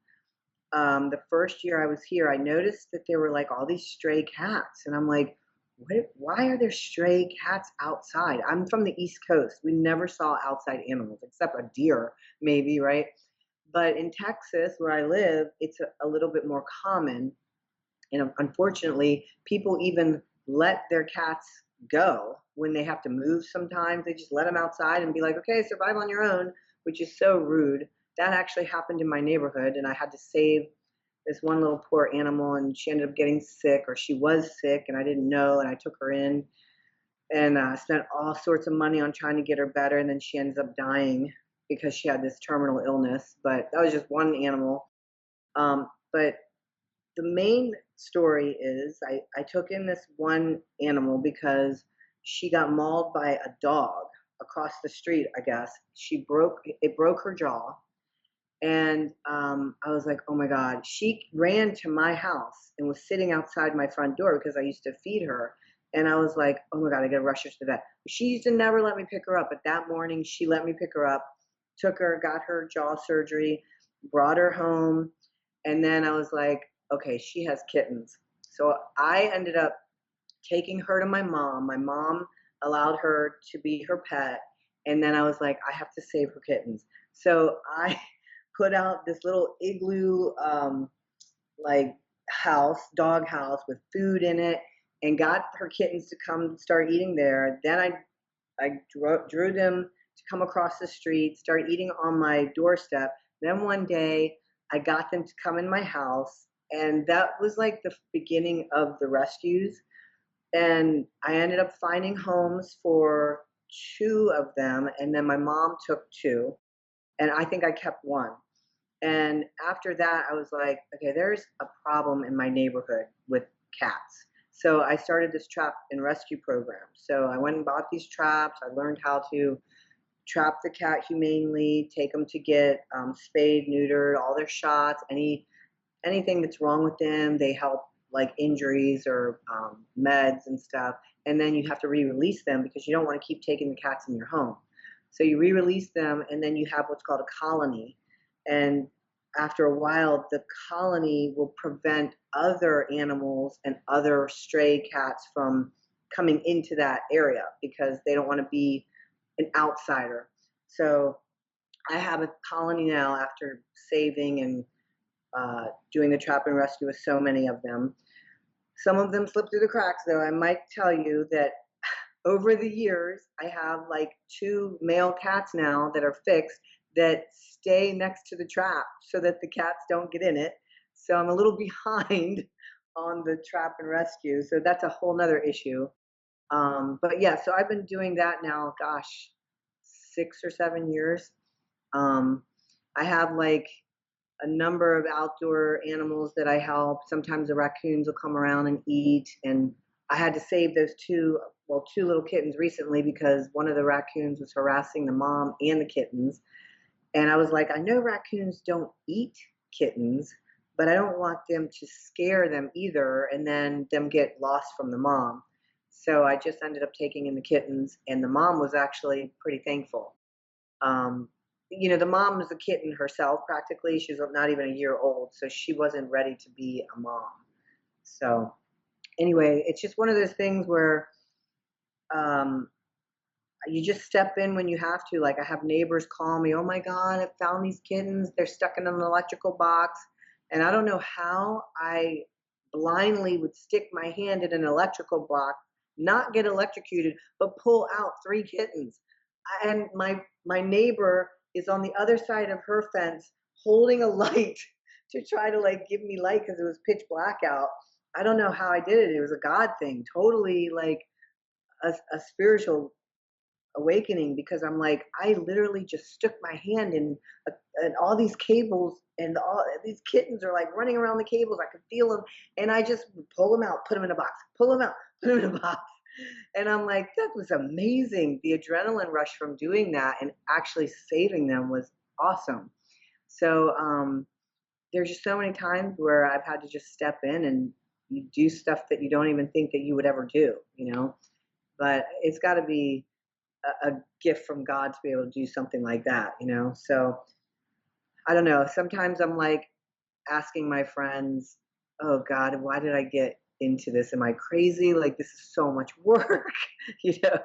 the first year I was here, I noticed that there were like all these stray cats. And I'm like, why are there stray cats outside? I'm from the East Coast. We never saw outside animals except a deer, maybe, right? But in Texas, where I live, it's a little bit more common. And unfortunately, people even let their cats go when they have to move sometimes. They just let them outside and be like, okay, survive on your own, which is so rude. That actually happened in my neighborhood, and I had to save this one little poor animal, and she ended up getting sick, or she was sick, and I didn't know, and I took her in and spent all sorts of money on trying to get her better, and then she ends up dying because she had this terminal illness. But that was just one animal. But the main story is I took in this one animal because she got mauled by a dog across the street, I guess. It broke her jaw. And I was like, oh my God. She ran to my house and was sitting outside my front door because I used to feed her. And I was like, oh my God, I gotta rush her to the vet. She used to never let me pick her up, but that morning she let me pick her up, took her, got her jaw surgery, brought her home. And then I was like, okay, she has kittens. So I ended up taking her to my mom. My mom allowed her to be her pet. And then I was like, I have to save her kittens. So I put out this little igloo like dog house with food in it, and got her kittens to come start eating there. Then I drew them to come across the street, start eating on my doorstep. Then one day I got them to come in my house, and that was like the beginning of the rescues. And I ended up finding homes for two of them, and then my mom took two, and I think I kept one. And after that, I was like, okay, there's a problem in my neighborhood with cats. So I started this trap and rescue program. So I went and bought these traps. I learned how to trap the cat humanely, take them to get spayed, neutered, all their shots, anything that's wrong with them. They help like injuries or meds and stuff. And then you have to re-release them because you don't want to keep taking the cats in your home. So you re-release them, and then you have what's called a colony. And after a while, the colony will prevent other animals and other stray cats from coming into that area because they don't want to be an outsider. So I have a colony now after saving and doing the trap and rescue with so many of them. Some of them slip through the cracks, though. I might tell you that over the years, I have like two male cats now that are fixed that stay next to the trap so that the cats don't get in it. So I'm a little behind on the trap and rescue. So that's a whole nother issue. But yeah, so I've been doing that now, gosh, 6 or 7 years. Um, I have like a number of outdoor animals that I help. Sometimes the raccoons will come around and eat. And I had to save those two little kittens recently because one of the raccoons was harassing the mom and the kittens. And I was like, I know raccoons don't eat kittens, but I don't want them to scare them either and then them get lost from the mom. So I just ended up taking in the kittens, and the mom was actually pretty thankful. Um, the mom was a kitten herself practically. She was not even a year old, so she wasn't ready to be a mom. So anyway, it's just one of those things where um, you just step in when you have to. Like I have neighbors call me, oh my God, I found these kittens. They're stuck in an electrical box. And I don't know how I blindly would stick my hand in an electrical box, not get electrocuted, but pull out three kittens. And my neighbor is on the other side of her fence holding a light to try to like give me light because it was pitch black out. I don't know how I did it. It was a God thing, totally like a spiritual awakening, because I'm like, I literally just stuck my hand in and all these cables, and all these kittens are like running around the cables. I could feel them, and I just pull them out, put them in a box, pull them out, put them in a box. And I'm like, that was amazing. The adrenaline rush from doing that and actually saving them was awesome. So there's just so many times where I've had to just step in and you do stuff that you don't even think that you would ever do. But it's got to be a gift from God to be able to do something like that. So I don't know. Sometimes I'm like asking my friends, oh God, why did I get into this? Am I crazy? Like, this is so much work, you know?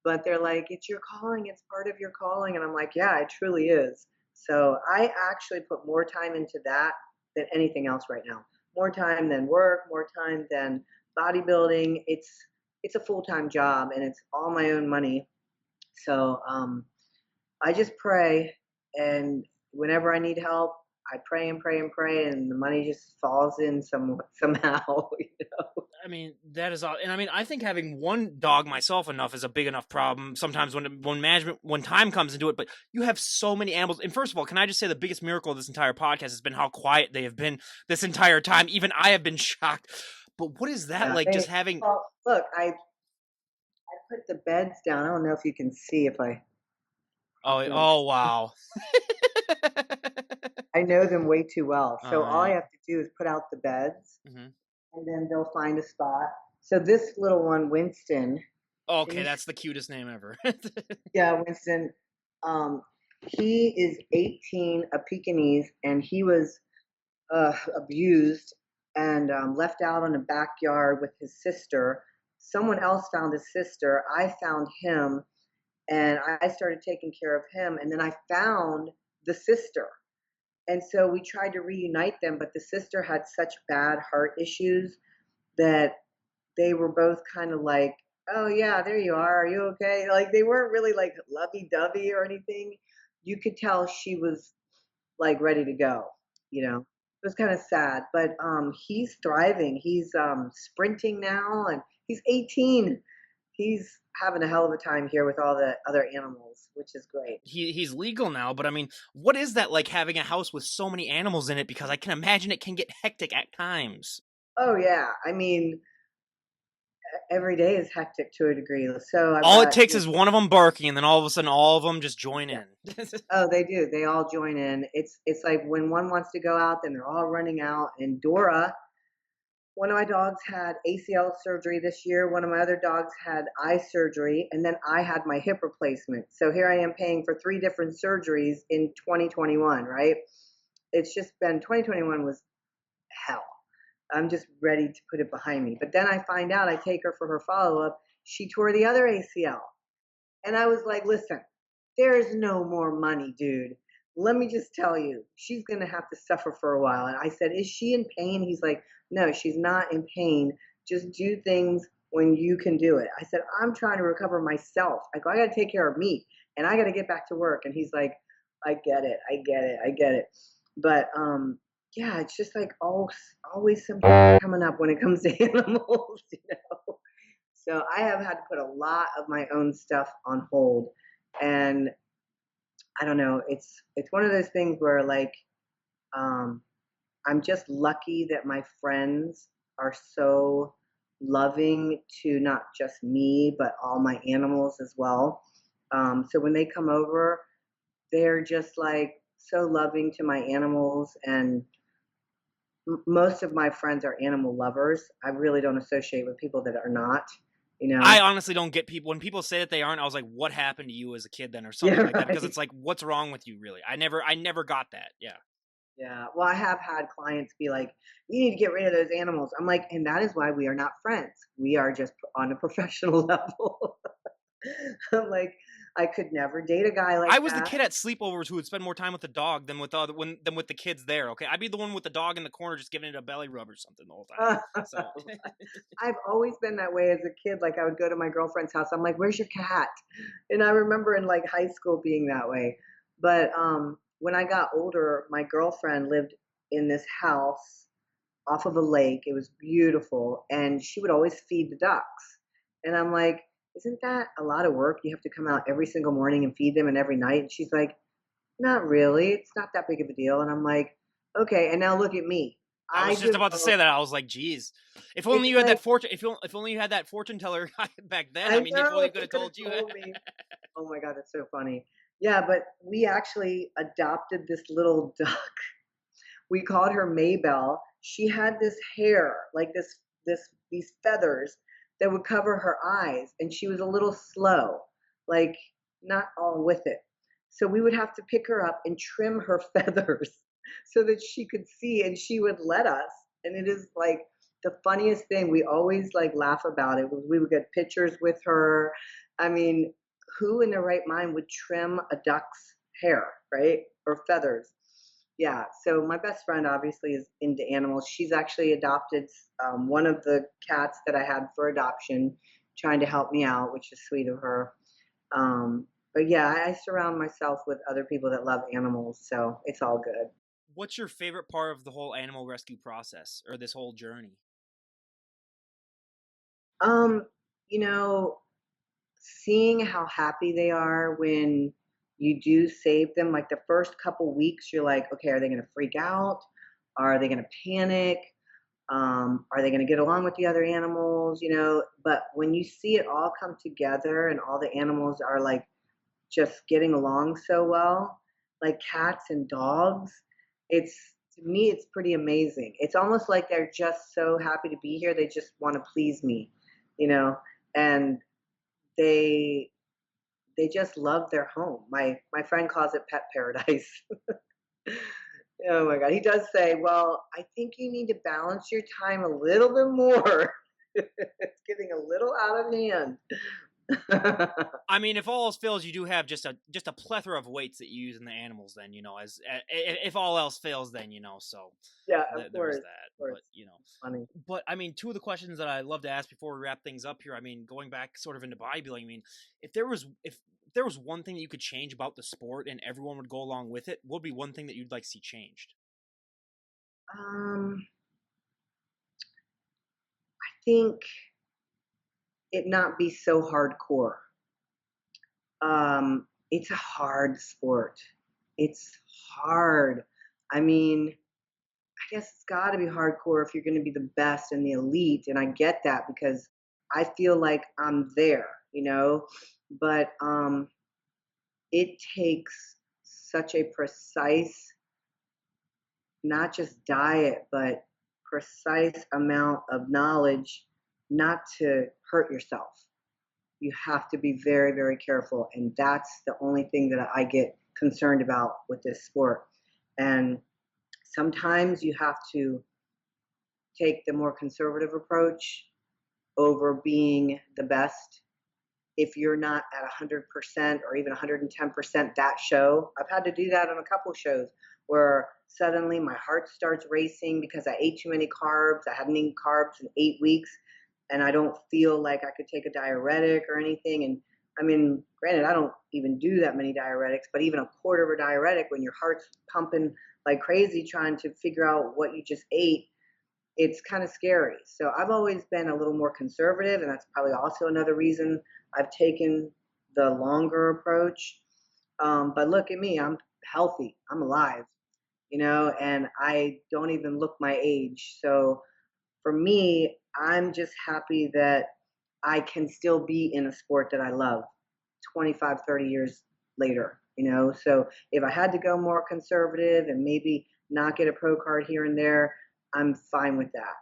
But they're like, it's your calling. It's part of your calling. And I'm like, yeah, it truly is. So I actually put more time into that than anything else right now. More time than work, more time than bodybuilding. It's a full-time job, and it's all my own money. So I just pray, and whenever I need help, I pray and pray and pray, and the money just falls in somehow. I mean, that is all. And I mean, I think having one dog myself enough is a big enough problem sometimes when time comes into it. But you have so many animals. And first of all, can I just say the biggest miracle of this entire podcast has been how quiet they have been this entire time. Even I have been shocked. But what is that Yeah. like, just having? Well, look, I put the beds down. I don't know if you can see if I. Oh, wow. I know them way too well. So all I Yeah. have to do is put out the beds, Mm-hmm. and then they'll find a spot. So this little one, Winston. Okay, that's the cutest name ever. Yeah, Winston. Um, he is 18, a Pekingese, and he was abused and left out in a backyard with his sister. Someone else found his sister. I found him, and I started taking care of him. And then I found the sister. And so we tried to reunite them, but the sister had such bad heart issues that they were both kind of like, oh, yeah, there you are. Are you okay? Like, they weren't really like lovey dovey or anything. You could tell she was like ready to go. It was kind of sad, but he's thriving. He's sprinting now, and he's 18. He's having a hell of a time here with all the other animals, which is great. He's legal now, but I mean, what is that like having a house with so many animals in it? Because I can imagine it can get hectic at times. Oh yeah, I mean, every day is hectic to a degree. So I've All it got, takes is one of them barking, and then all of a sudden, all of them just join yeah. in. Oh, they do. They all join in. It's like when one wants to go out, then they're all running out. And Dora, one of my dogs, had ACL surgery this year. One of my other dogs had eye surgery, and then I had my hip replacement. So here I am paying for three different surgeries in 2021, right? It's just been 2021 was hell. I'm just ready to put it behind me. But then I find out, I take her for her follow up, she tore the other ACL. And I was like, listen, there's no more money, dude. Let me just tell you, she's going to have to suffer for a while. And I said, is she in pain? He's like, no, she's not in pain. Just do things when you can do it. I said, I'm trying to recover myself. I go, I got to take care of me and I got to get back to work. And he's like, I get it. I get it. I get it. But, yeah, it's just like always something coming up when it comes to animals, So I have had to put a lot of my own stuff on hold, and I don't know. It's one of those things where like um, I'm just lucky that my friends are so loving to not just me but all my animals as well. So when they come over, they're just like so loving to my animals, and most of my friends are animal lovers. I really don't associate with people that are not. You I know? honestly don't get people when people say that they aren't. I was like, what happened to you as a kid then, or something Yeah, like that? Because right. it's like, what's wrong with you, really? I never got that. Yeah. Yeah. Well, I have had clients be like, you need to get rid of those animals. I'm like, and that is why we are not friends. We are just on a professional level. I'm like, I could never date a guy like I was the that. kid at sleepovers who would spend more time with the dog than with than with the kids there. Okay, I'd be the one with the dog in the corner just giving it a belly rub or something the whole time. So I've always been that way as a kid. Like I would go to my girlfriend's house. I'm like, "Where's your cat?" And I remember in like high school being that way. But when I got older, my girlfriend lived in this house off of a lake. It was beautiful, and she would always feed the ducks. And I'm like, "Isn't that a lot of work? You have to come out every single morning and feed them, and every night." And she's like, "Not really. It's not that big of a deal." And I'm like, "Okay." And now look at me. I I was just about to say devote. that. I was like, geez, if only It's you had like that fortune. If only you had that fortune teller back then. I I mean, if know only if you could you have could have told you. told me. Oh my God, that's so funny. Yeah, but we actually adopted this little duck. We called her Maybell. She had this hair, like these feathers that would cover her eyes, and she was a little slow, like not all with it. So we would have to pick her up and trim her feathers so that she could see, and she would let us. And it is like the funniest thing. We always like laugh about it. We would get pictures with her. I mean, who in their right mind would trim a duck's hair, right? Or feathers? Yeah, so my best friend obviously is into animals. She's actually adopted one of the cats that I had for adoption, trying to help me out, which is sweet of her. But yeah, I surround myself with other people that love animals, so it's all good. What's your favorite part of the whole animal rescue process or this whole journey? Um, you know, seeing how happy they are when you do save them, like the first couple weeks, you're like, okay, are they going to freak out? Are they going to panic? Are they going to get along with the other animals? But when you see it all come together and all the animals are like just getting along so well, like cats and dogs, it's to me, it's pretty amazing. It's almost like they're just so happy to be here. They just want to please me, you know, and they they just love their home. My friend calls it pet paradise. Oh my God. He does say, well, I think you need to balance your time a little bit more. It's getting a little out of hand. I mean, if all else fails, you do have just a plethora of weights that you use in the animals. Then as if all else fails, then so Yeah, of there's course. that. Of course. But It's funny. I mean, two of the questions that I love to ask before we wrap things up here. I mean, going back sort of into bodybuilding. I mean, if there was one thing that you could change about the sport and everyone would go along with it, what would be one thing that you'd like to see changed? I think it not be so hardcore. It's a hard sport. It's hard. I mean, I guess it's got to be hardcore if you're going to be the best and the elite. And I get that because I feel like I'm there, but it takes such a precise, not just diet, but precise amount of knowledge not to hurt yourself. You have to be very, very careful. And that's the only thing that I get concerned about with this sport. And sometimes you have to take the more conservative approach over being the best. If you're not at 100% or even 110% that show, I've had to do that on a couple shows where suddenly my heart starts racing because I ate too many carbs. I hadn't eaten carbs in 8 weeks, and I don't feel like I could take a diuretic or anything. And I mean, granted, I don't even do that many diuretics, but even a quarter of a diuretic when your heart's pumping like crazy trying to figure out what you just ate, it's kind of scary. So I've always been a little more conservative, and that's probably also another reason I've taken the longer approach. But look at me, I'm healthy, I'm alive, and I don't even look my age. So for me, I'm just happy that I can still be in a sport that I love 25, 30 years later. So if I had to go more conservative and maybe not get a pro card here and there, I'm fine with that.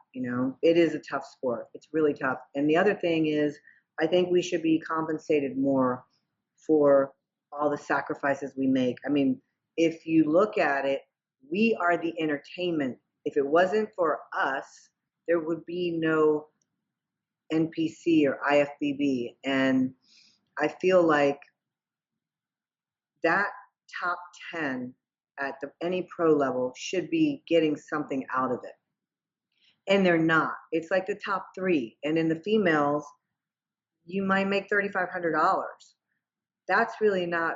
It is a tough sport. It's really tough. And the other thing is, I think we should be compensated more for all the sacrifices we make. I mean, if you look at it, we are the entertainment. If it wasn't for us, there would be no NPC or IFBB. And I feel like that top 10 at any pro level should be getting something out of it. And they're not. It's like the top three. And in the females, you might make $3,500. That's really not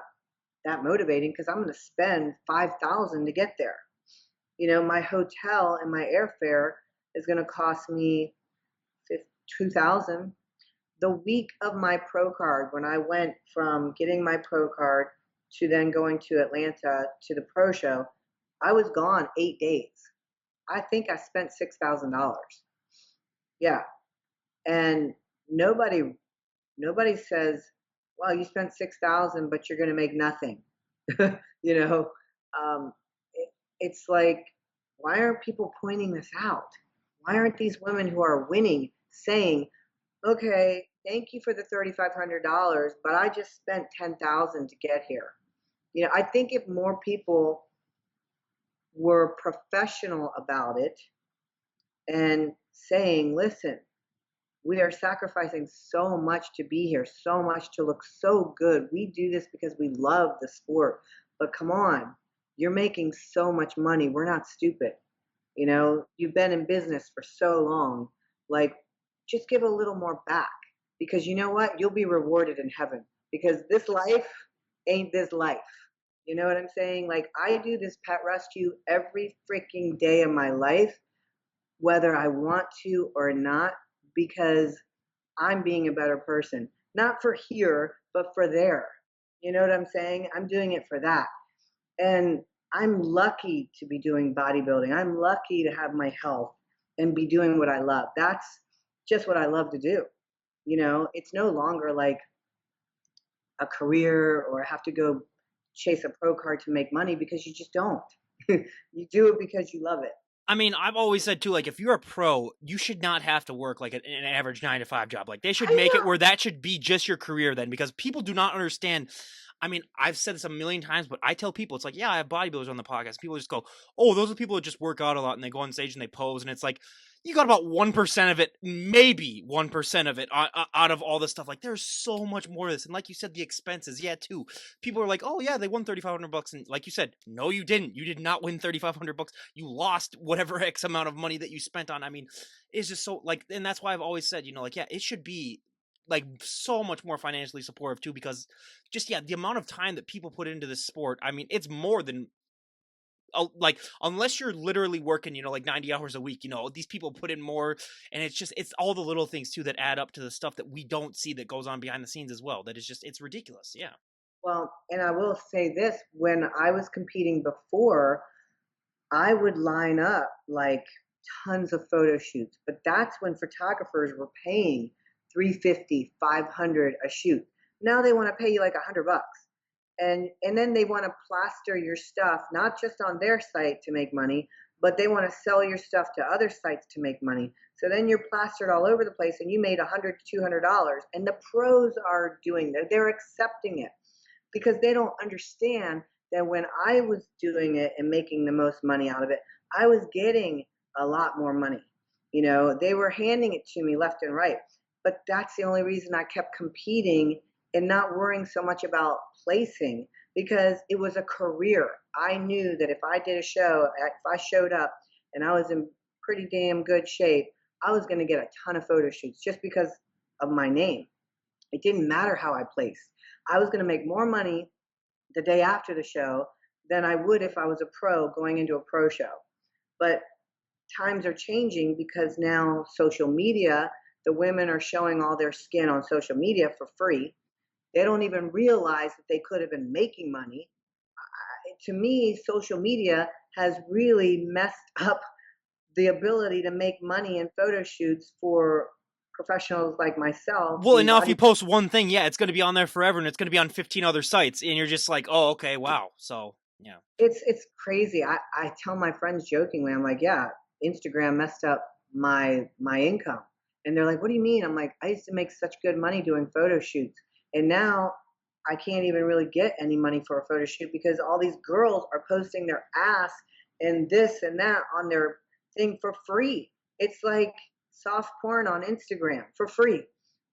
that motivating because I'm going to spend $5,000 to get there. My hotel and my airfare is going to cost me $2,000. The week of my pro card, when I went from getting my pro card to then going to Atlanta to the pro show, I was gone 8 days. I think I spent $6,000. Yeah. And nobody says, well, you spent 6,000, but you're going to make nothing. you know, it's like, why aren't people pointing this out? Why aren't these women who are winning saying, okay, thank you for the $3,500, but I just spent 10,000 to get here. I think if more people were professional about it and saying, listen, we are sacrificing so much to be here, so much to look so good. We do this because we love the sport. But come on, you're making so much money. We're not stupid. You've been in business for so long. Like, just give a little more back because you know what? You'll be rewarded in heaven because this life ain't this life. You know what I'm saying? Like, I do this pet rescue every freaking day of my life, whether I want to or not, because I'm being a better person. Not for here, but for there. You know what I'm saying? I'm doing it for that. And I'm lucky to be doing bodybuilding. I'm lucky to have my health and be doing what I love. That's just what I love to do. It's no longer like a career or I have to go chase a pro card to make money because you just don't. You do it because you love it. I mean, I've always said too, like, if you're a pro, you should not have to work like an average 9 to 5 job. Like, they should make it where that should be just your career then, because people do not understand. I mean, I've said this a million times, but I tell people, it's like, yeah, I have bodybuilders on the podcast. People just go, oh, those are people that just work out a lot and they go on stage and they pose. And it's like, you got about 1% of it, maybe 1% of it out of all this stuff. Like, there's so much more of this. And like you said, the expenses, yeah, too. People are like, oh, yeah, they won $3,500. And like you said, no, you didn't. You did not win $3,500. You lost whatever X amount of money that you spent on. I mean, it's just so, like, and that's why I've always said, like, yeah, it should be like so much more financially supportive too, because just, yeah, the amount of time that people put into this sport, I mean, it's more than like, unless you're literally working, you know, like 90 hours a week, you know, these people put in more, and it's all the little things too that add up to the stuff that we don't see that goes on behind the scenes as well. That is just, it's ridiculous. Yeah. Well, and I will say this, when I was competing before, I would line up like tons of photo shoots, but that's when photographers were paying 350, 500 a shoot. Now they want to pay you like $100. And then they want to plaster your stuff not just on their site to make money, but they want to sell your stuff to other sites to make money. So then you're plastered all over the place and you made $100 to $200, and the pros are doing that. They're accepting it because they don't understand that when I was doing it and making the most money out of it, I was getting a lot more money. You know, they were handing it to me left and right. But that's the only reason I kept competing and not worrying so much about placing, because it was a career. I knew that if I did a show, if I showed up and I was in pretty damn good shape, I was going to get a ton of photo shoots just because of my name. It didn't matter how I placed. I was going to make more money the day after the show than I would if I was a pro going into a pro show. But times are changing because now social media, the women are showing all their skin on social media for free. They don't even realize that they could have been making money. To me, social media has really messed up the ability to make money in photo shoots for professionals like myself Well, and in now if you body. post one thing, yeah, it's going to be on there forever, and it's going to be on 15 other sites, and you're just like, oh, okay, wow. So yeah. It's crazy. I tell my friends jokingly, I'm like, yeah, Instagram messed up my income. And they're like, what do you mean? I'm like, I used to make such good money doing photo shoots. And now I can't even really get any money for a photo shoot because all these girls are posting their ass and this and that on their thing for free. It's like soft porn on Instagram for free.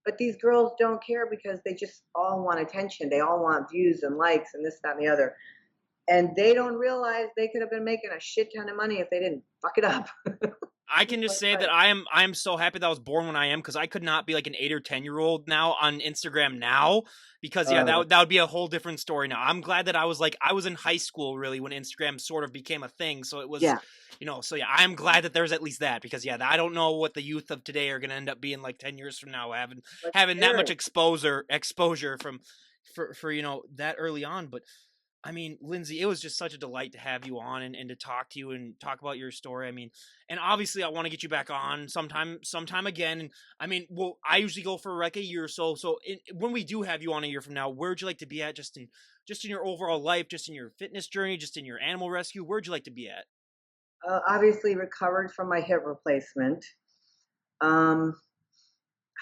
But these girls don't care because they just all want attention. They all want views and likes and this, that, and the other, and they don't realize they could have been making a shit ton of money if they didn't fuck it up. I can just say that I am so happy that I was born when I am, because I could not be like an 8 or 10 year old now on Instagram now, because yeah, that would be a whole different story now. I'm glad that I was in high school really when Instagram sort of became a thing, so it was, Yeah, you know, so yeah, I'm glad that there's at least that, because yeah, I don't know what the youth of today are going to end up being like 10 years from now, let's having that hear much it. exposure from for you know, that early on. But I mean, Lindsay, it was just such a delight to have you on, and to talk to you and talk about your story. I mean, and obviously I want to get you back on sometime again. And I mean, well, I usually go for like a year or so. So when we do have you on a year from now, where'd you like to be at, just in your overall life, just in your fitness journey, just in your animal rescue? Where'd you like to be at? Obviously recovered from my hip replacement. Um,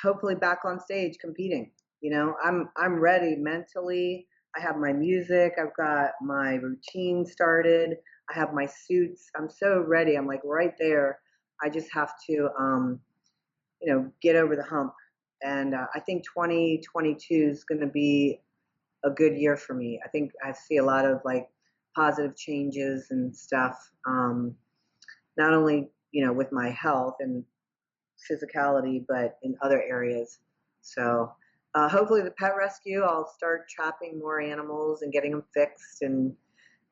Hopefully back on stage competing. You know, I'm ready mentally. I have my music. I've got my routine started. I have my suits. I'm so ready. I'm like right there. I just have to, get over the hump. And I think 2022 is going to be a good year for me. I think I see a lot of like positive changes and stuff. Not only with my health and physicality, but in other areas. So hopefully the pet rescue, I'll start trapping more animals and getting them fixed. And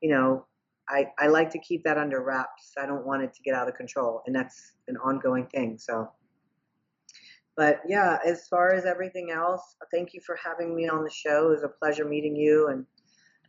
you know, I like to keep that under wraps. I don't want it to get out of control, and that's an ongoing thing. So. But yeah, as far as everything else, thank you for having me on the show. It was a pleasure meeting you, and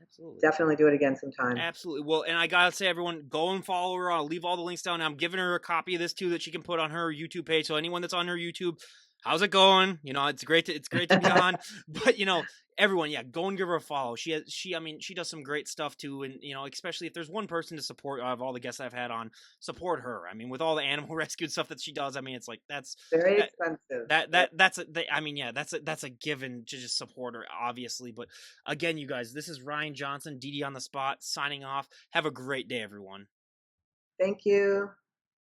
Absolutely. definitely do it again sometime. Absolutely. Well, and I gotta say, everyone, go and follow her. I'll leave all the links down. I'm giving her a copy of this too that she can put on her YouTube page. So anyone that's on her YouTube, how's it going? You know, it's great to be on. But you know, everyone, yeah, go and give her a follow. I mean, she does some great stuff too. And you know, especially if there's one person to support of all the guests I've had on, support her. I mean, with all the animal rescue stuff that she does, I mean, it's like Very that expensive. I mean, yeah, that's a given to just support her, obviously. But again, you guys, this is Ryan Johnson, DD on the spot, signing off. Have a great day, everyone. Thank you.